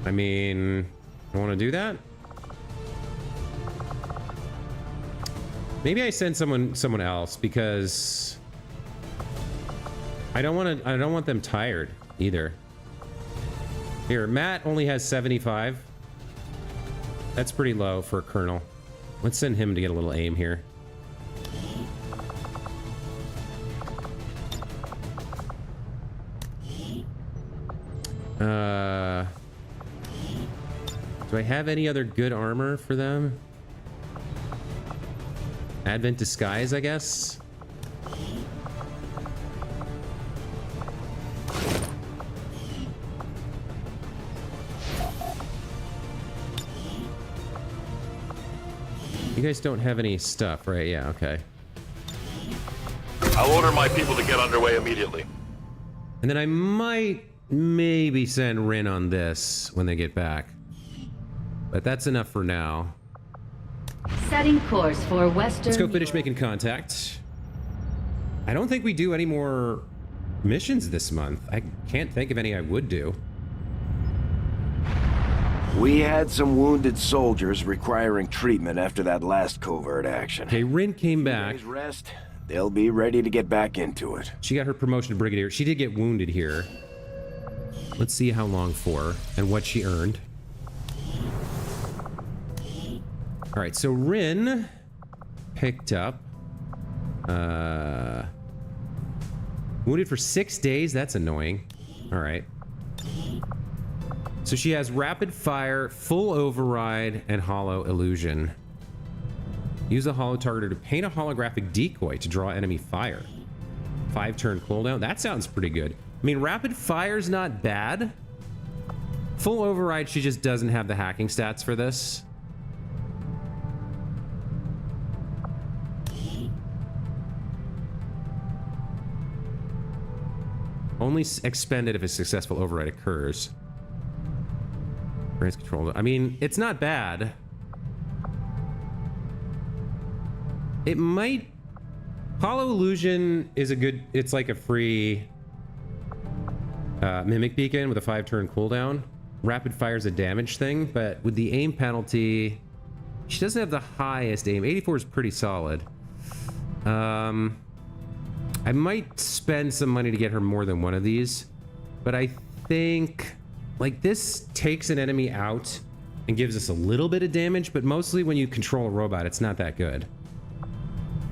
I mean, I want to do that. Maybe I send someone else because I don't want them tired either. Here, Matt only has 75. That's pretty low for a colonel. Let's send him to get a little aim here. Do I have any other good armor for them? Advent Disguise, I guess. You guys don't have any stuff, right? Yeah, okay. I'll order my people to get underway immediately. And then I might maybe send Rin on this when they get back. But that's enough for now. Setting course for Western. Let's go finish making contact. I don't think we do any more missions this month. I can't think of any I would do. We had some wounded soldiers requiring treatment after that last covert action. Okay, Rin came back. Days rest, they'll be ready to get back into it. She got her promotion to brigadier. She did get wounded here. Let's see how long for and what she earned. All right, so Rin picked up wounded for 6 days. That's annoying. All right. So she has rapid fire, full override, and hollow illusion. Use a hollow targeter to paint a holographic decoy to draw enemy fire. 5-turn cooldown. That sounds pretty good. I mean, rapid fire's not bad. Full override, she just doesn't have the hacking stats for this. Only expended if a successful override occurs. Grants control. I mean, it's not bad. It might... Hollow Illusion is a good... It's like a free Mimic Beacon with a 5-turn cooldown. Rapid Fire's a damage thing, but with the aim penalty... She doesn't have the highest aim. 84 is pretty solid. I might spend some money to get her more than one of these, but I think like this takes an enemy out and gives us a little bit of damage, but mostly when you control a robot, it's not that good.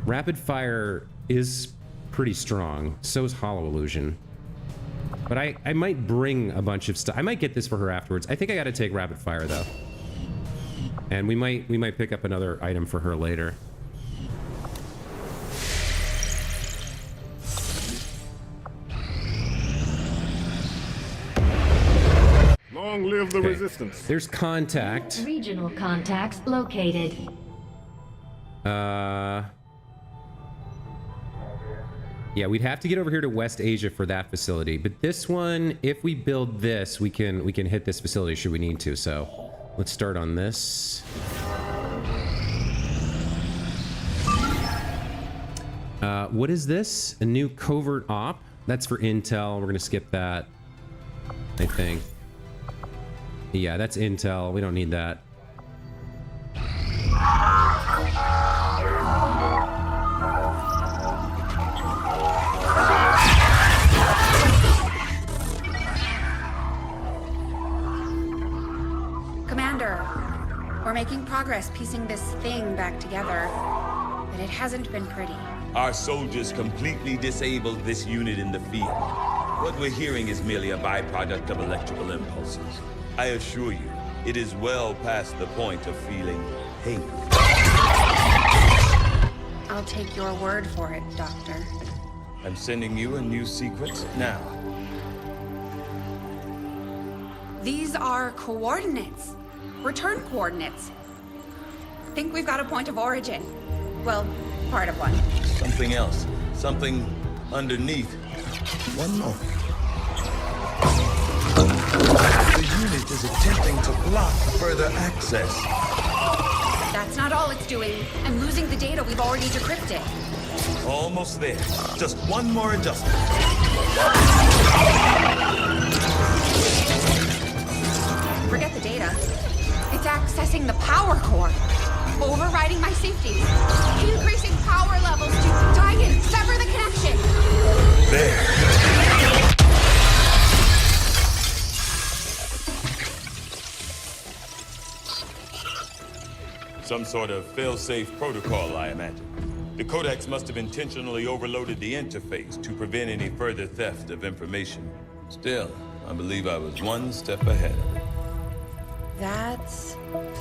Rapid fire is pretty strong. So is Hollow Illusion. But I might bring a bunch of stuff. I might get this for her afterwards. I think I got to take rapid fire though. And we might pick up another item for her later. Long live the resistance. There's contact. Regional contacts located. Yeah, we'd have to get over here to West Asia for that facility. But this one, if we build this, we can hit this facility should we need to. So let's start on this. What is this? A new covert op? That's for intel. We're gonna skip that, I think. Yeah, that's intel. We don't need that. Commander, we're making progress piecing this thing back together, but it hasn't been pretty. Our soldiers completely disabled this unit in the field. What we're hearing is merely a byproduct of electrical impulses. I assure you, it is well past the point of feeling pain. I'll take your word for it, Doctor. I'm sending you a new secret now. These are coordinates. Return coordinates. Think we've got a point of origin. Well, part of one. Something else. Something underneath. One moment. The unit is attempting to block further access. That's not all it's doing. I'm losing the data we've already decrypted. Almost there. Just one more adjustment. get the data. It's accessing the power core, overriding my safety, increasing power levels to Tigan, sever the connection. There. Some sort of fail-safe protocol, I imagine. The Codex must have intentionally overloaded the interface to prevent any further theft of information. Still, I believe I was one step ahead of it. That's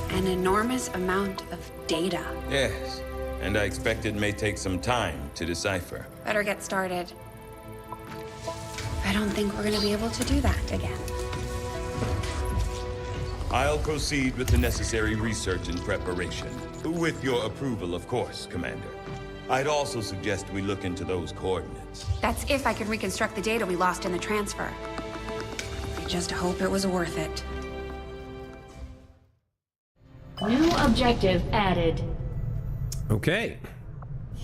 an enormous amount of data. Yes, and I expect it may take some time to decipher. Better get started. I don't think we're gonna be able to do that again. I'll proceed with the necessary research and preparation. With your approval, of course, Commander. I'd also suggest we look into those coordinates. That's if I can reconstruct the data we lost in the transfer. I just hope it was worth it. New objective added. Okay.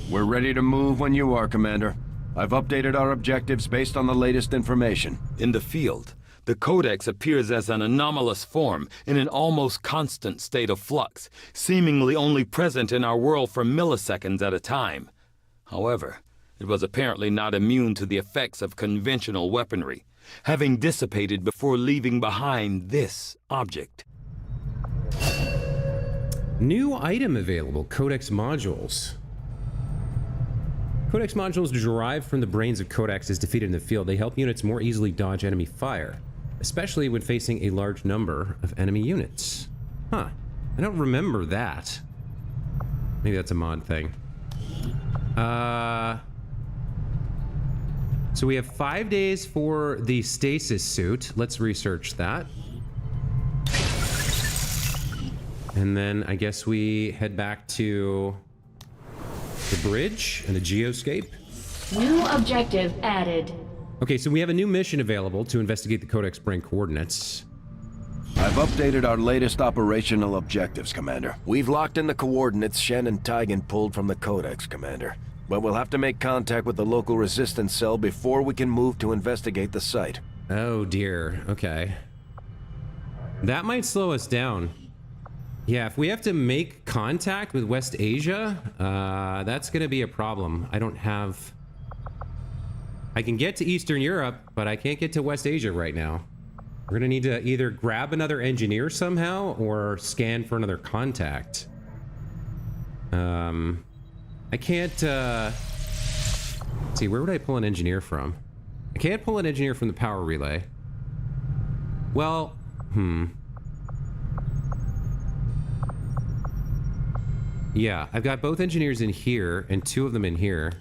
We're ready to move when you are, Commander. I've updated our objectives based on the latest information. In the field, the Codex appears as an anomalous form in an almost constant state of flux, seemingly only present in our world for milliseconds at a time. However, it was apparently not immune to the effects of conventional weaponry, having dissipated before leaving behind this object. New item available, Codex modules. Codex modules derived from the brains of Codex is defeated in the field. They help units more easily dodge enemy fire, especially when facing a large number of enemy units. Huh. I don't remember that. Maybe that's a mod thing. So we have 5 days for the stasis suit. Let's research that. And then I guess we head back to the bridge and the geoscape. New objective added. Okay, so we have a new mission available to investigate the Codex brain coordinates. I've updated our latest operational objectives, Commander. We've locked in the coordinates Shen and Tigan pulled from the Codex, Commander. But we'll have to make contact with the local resistance cell before we can move to investigate the site. Oh dear, okay. That might slow us down. Yeah, if we have to make contact with West Asia, that's gonna be a problem. I don't have... I can get to Eastern Europe, but I can't get to West Asia right now. We're gonna need to either grab another engineer somehow or scan for another contact. I can't, let's see, where would I pull an engineer from? I can't pull an engineer from the power relay. Well, yeah, I've got both engineers in here and 2 of them in here.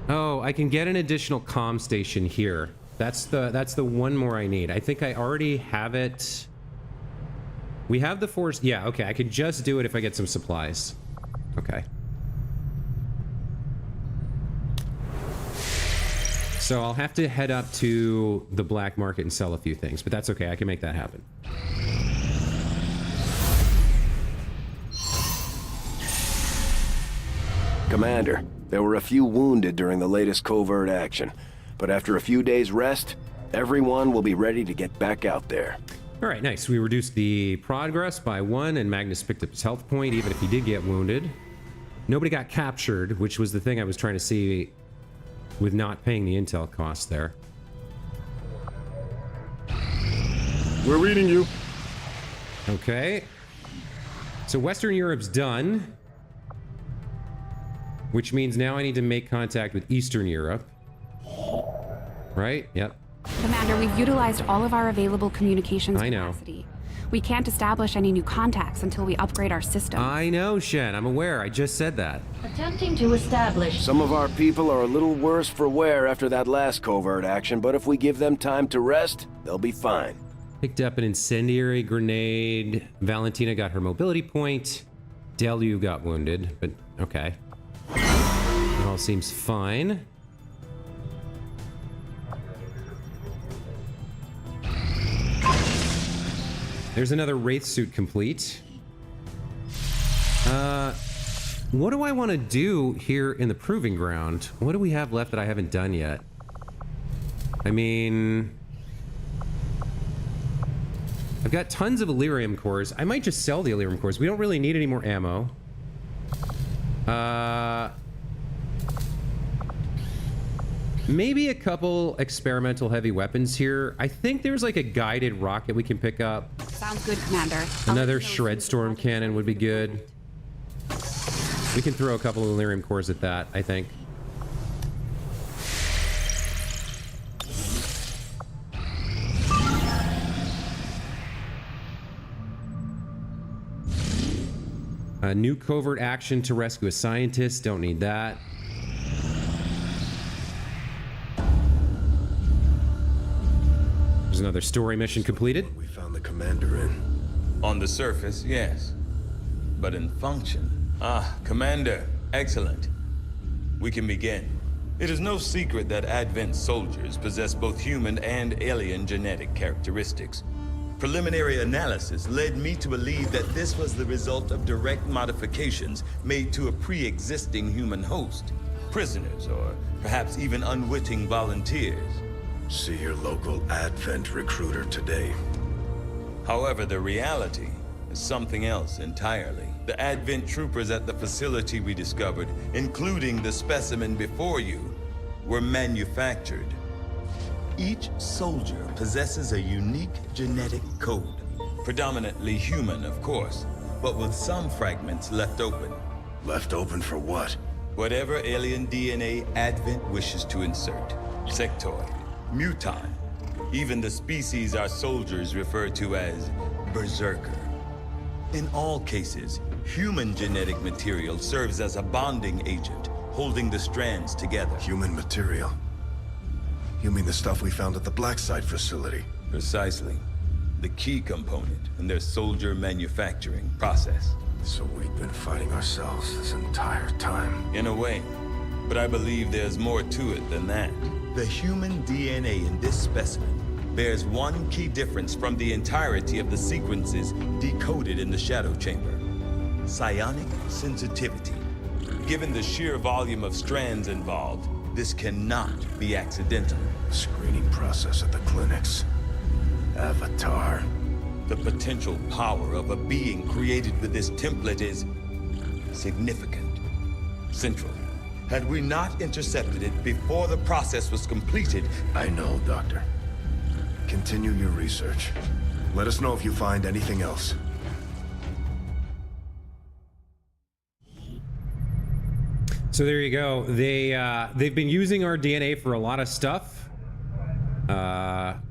Oh, I can get an additional comm station here. That's the one more I need. I think I already have it. We have the force. Yeah, okay. I could just do it if I get some supplies. Okay. So I'll have to head up to the black market and sell a few things, but that's okay. I can make that happen. Commander, there were a few wounded during the latest covert action, but after a few days' rest, everyone will be ready to get back out there. All right, nice. We reduced the progress by 1, and Magnus picked up his health point, even if he did get wounded. Nobody got captured, which was the thing I was trying to see with not paying the intel cost there. We're reading you. Okay. So Western Europe's done, which means now I need to make contact with Eastern Europe. Right? Yep. Commander, we've utilized all of our available communications capacity. We can't establish any new contacts until we upgrade our system. I know, Shen. I'm aware. I just said that. Attempting to establish. Some of our people are a little worse for wear after that last covert action, but if we give them time to rest, they'll be fine. Picked up an incendiary grenade. Valentina got her mobility point. Delu got wounded, but okay. It all seems fine. There's another Wraith suit complete. What do I want to do here in the Proving Ground? What do we have left that I haven't done yet? I mean, I've got tons of Elerium cores. I might just sell the Elerium cores. We don't really need any more ammo. Maybe a couple experimental heavy weapons here. I think there's like a guided rocket we can pick up. Sounds good, Commander. Another Shred Storm cannon would be good. We can throw a couple of Elerium cores at that, I think. A new covert action to rescue a scientist. Don't need that. There's another story mission completed. We found the commander in. On the surface, yes. But in function... Ah, Commander. Excellent. We can begin. It is no secret that Advent soldiers possess both human and alien genetic characteristics. Preliminary analysis led me to believe that this was the result of direct modifications made to a pre-existing human host. Prisoners, or perhaps even unwitting volunteers. See your local Advent recruiter today. However, the reality is something else entirely. The Advent troopers at the facility we discovered, including the specimen before you, were manufactured. Each soldier possesses a unique genetic code. Predominantly human, of course, but with some fragments left open. Left open for what? Whatever alien DNA Advent wishes to insert. Sectoid, mutant, even the species our soldiers refer to as Berserker. In all cases, human genetic material serves as a bonding agent, holding the strands together. Human material? You mean the stuff we found at the Blackside facility? Precisely. The key component in their soldier manufacturing process. So we've been fighting ourselves this entire time. In a way. But I believe there's more to it than that. The human DNA in this specimen bears one key difference from the entirety of the sequences decoded in the Shadow Chamber. Psionic sensitivity. Given the sheer volume of strands involved, this cannot be accidental. Screening process at the clinics. Avatar. The potential power of a being created with this template is significant. Central. Had we not intercepted it before the process was completed... I know, Doctor. Continue your research. Let us know if you find anything else. So there you go. They've been using our DNA for a lot of stuff,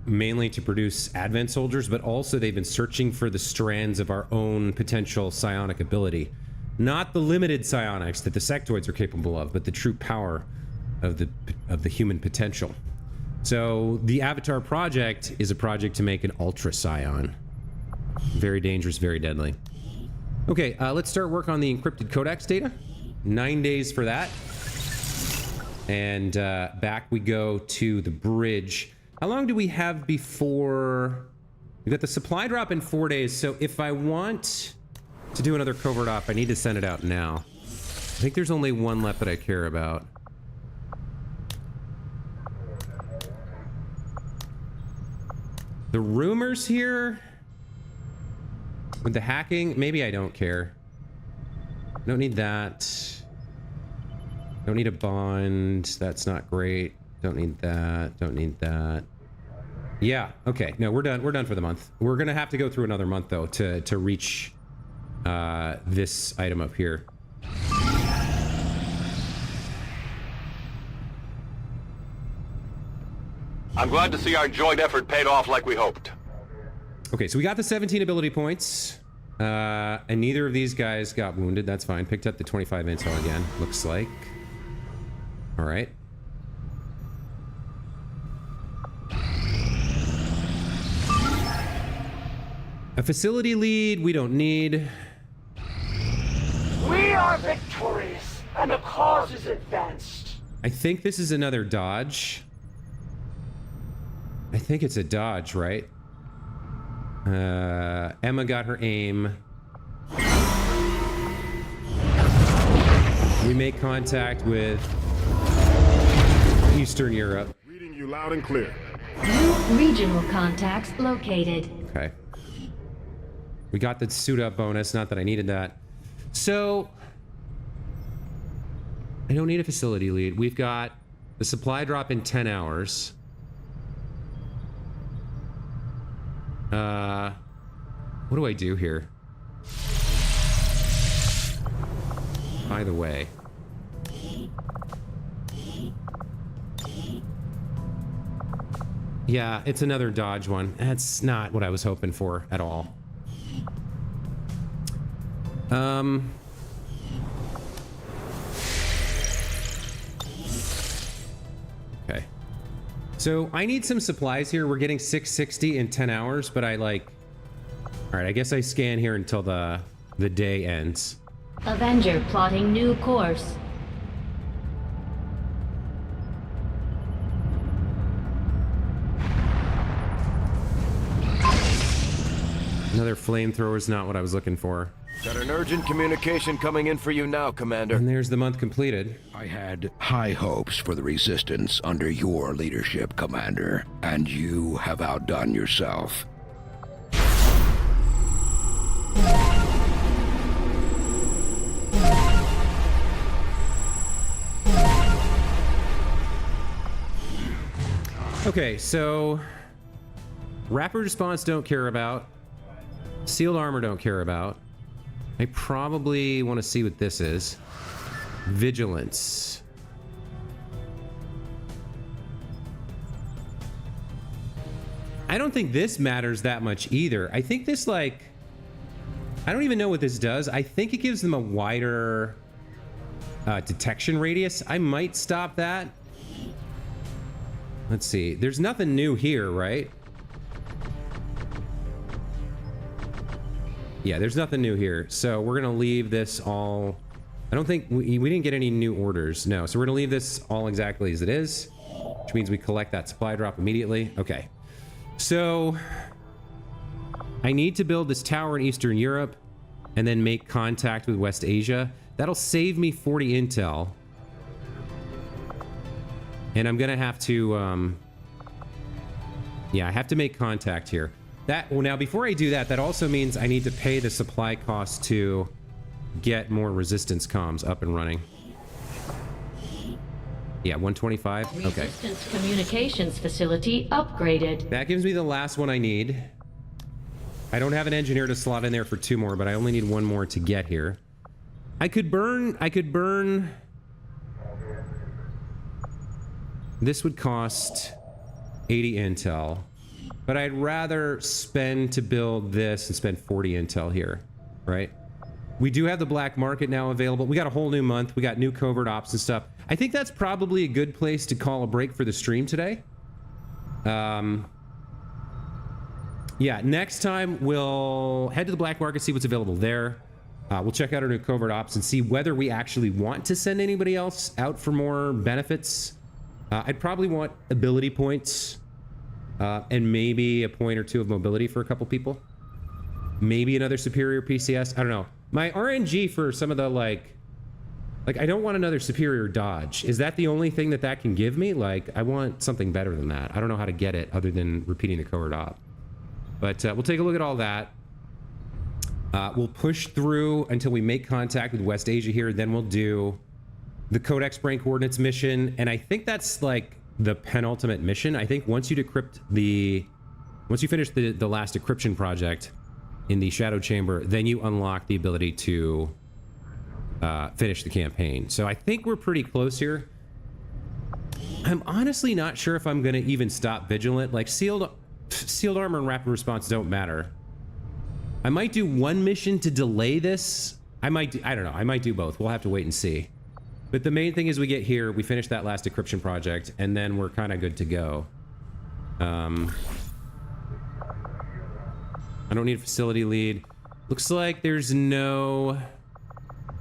mainly to produce Advent soldiers, but also they've been searching for the strands of our own potential psionic ability. Not the limited psionics that the sectoids are capable of, but the true power of the human potential. So the Avatar project is a project to make an ultra psion. Very dangerous, very deadly. Okay, let's start work on the encrypted codex data. 9 days for that. And back we go to the bridge. How long do we have before... We got the supply drop in 4 days, so if I want to do another covert op, I need to send it out now. I think there's only one left that I care about. The rumors here with the hacking, maybe I don't care. Don't need that. Don't need a bond. That's not great. Don't need that. Don't need that. Yeah, okay. No, we're done. We're done for the month. We're gonna have to go through another month though to reach this item up here. I'm glad to see our joint effort paid off like we hoped. Okay, so we got the 17 ability points. And neither of these guys got wounded. That's fine. Picked up the 25 intel again, looks like. All right. A facility lead we don't need. We are victorious, and the cause is advanced. I think this is another dodge. I think it's a dodge, right? Emma got her aim. We make contact with Eastern Europe. Reading you loud and clear. Regional contacts located. Okay. We got the suit up bonus, not that I needed that. So, I don't need a facility lead. We've got the supply drop in 10 hours. What do I do here? By the way. Yeah, it's another dodge one. That's not what I was hoping for at all. Okay. So I need some supplies here. We're getting 660 in 10 hours, but I like... All right, I guess I scan here until the day ends. Avenger plotting new course. Another flamethrower is not what I was looking for. Got an urgent communication coming in for you now, Commander. And there's the month completed. I had high hopes for the Resistance under your leadership, Commander, and you have outdone yourself. Okay, so rapid response don't care about. Sealed armor don't care about. I probably want to see what this is. Vigilance. I don't think this matters that much either. I think this, like... I don't even know what this does. I think it gives them a wider detection radius. I might stop that. Let's see. There's nothing new here, right? Yeah, there's nothing new here. So we're going to leave this all... I don't think... We didn't get any new orders. No. So we're going to leave this all exactly as it is, which means we collect that supply drop immediately. Okay. So I need to build this tower in Eastern Europe and then make contact with West Asia. That'll save me 40 intel. And I'm going to have to... yeah, I have to make contact here. Well, now, before I do that, that also means I need to pay the supply cost to get more resistance comms up and running. Yeah, 125. Okay. Resistance communications facility upgraded. That gives me the last one I need. I don't have an engineer to slot in there for 2 more, but I only need 1 more to get here. I could burn... This would cost 80 intel. But I'd rather spend to build this and spend 40 intel here, right? We do have the black market now available. We got a whole new month. We got new covert ops and stuff. I think that's probably a good place to call a break for the stream today. Yeah, next time we'll head to the black market, see what's available there. We'll check out our new covert ops and see whether we actually want to send anybody else out for more benefits. I'd probably want ability points. And maybe a point or 2 of mobility for a couple people. Maybe another superior PCS. I don't know. My RNG for some of the, like I don't want another superior dodge. Is that the only thing that can give me? Like, I want something better than that. I don't know how to get it other than repeating the covert op. But we'll take a look at all that. We'll push through until we make contact with West Asia here. Then we'll do the Codex Brain Coordinates mission. And I think that's, like, the penultimate mission. I think once you decrypt once you finish the last decryption project in the Shadow Chamber, then you unlock the ability to finish the campaign. So I think we're pretty close here. I'm honestly not sure if I'm gonna even stop Vigilant. Like, sealed armor and rapid response don't matter. I might do 1 mission to delay this. I don't know. I might do both. We'll have to wait and see. But the main thing is we get here, we finish that last decryption project, and then we're kind of good to go. I don't need a facility lead. Looks like there's no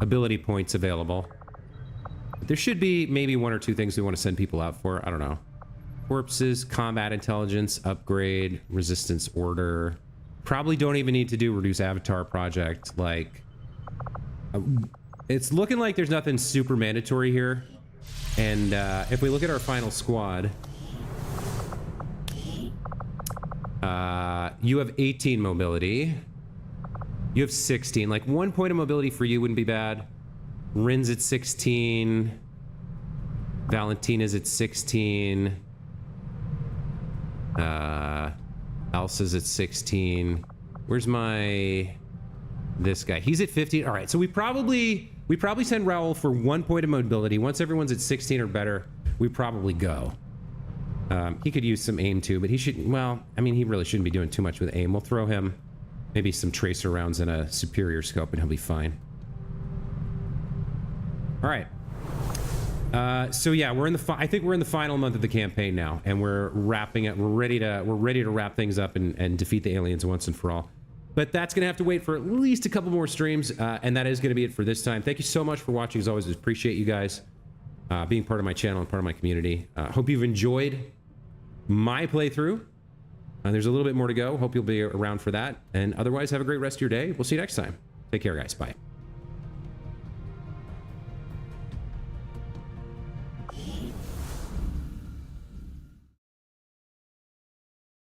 ability points available. But there should be maybe 1 or 2 things we want to send people out for. I don't know. Corpses, combat intelligence, upgrade, resistance order. Probably don't even need to do reduce avatar project. Like... It's looking like there's nothing super mandatory here. And if we look at our final squad, You have 18 mobility. You have 16. Like 1 point of mobility for you wouldn't be bad. Rin's at 16. Valentina's at 16. Elsa's at 16. Where's this guy? He's at 15. All right, so we probably send Raoul for 1 point of mobility. Once everyone's at 16 or better, we probably go. He could use some aim too, but he should, well, I mean, he really shouldn't be doing too much with aim. We'll throw him maybe some tracer rounds and a superior scope and he'll be fine. All right. So yeah, I think we're in the final month of the campaign now, and we're wrapping up. We're ready to wrap things up and defeat the aliens once and for all. But that's gonna have to wait for at least a couple more streams, and that is gonna be it for this time. Thank you so much for watching. As always, I appreciate you guys being part of my channel and part of my community. Hope you've enjoyed my playthrough. There's a little bit more to go. Hope you'll be around for that. And otherwise, have a great rest of your day. We'll see you next time. Take care, guys. Bye.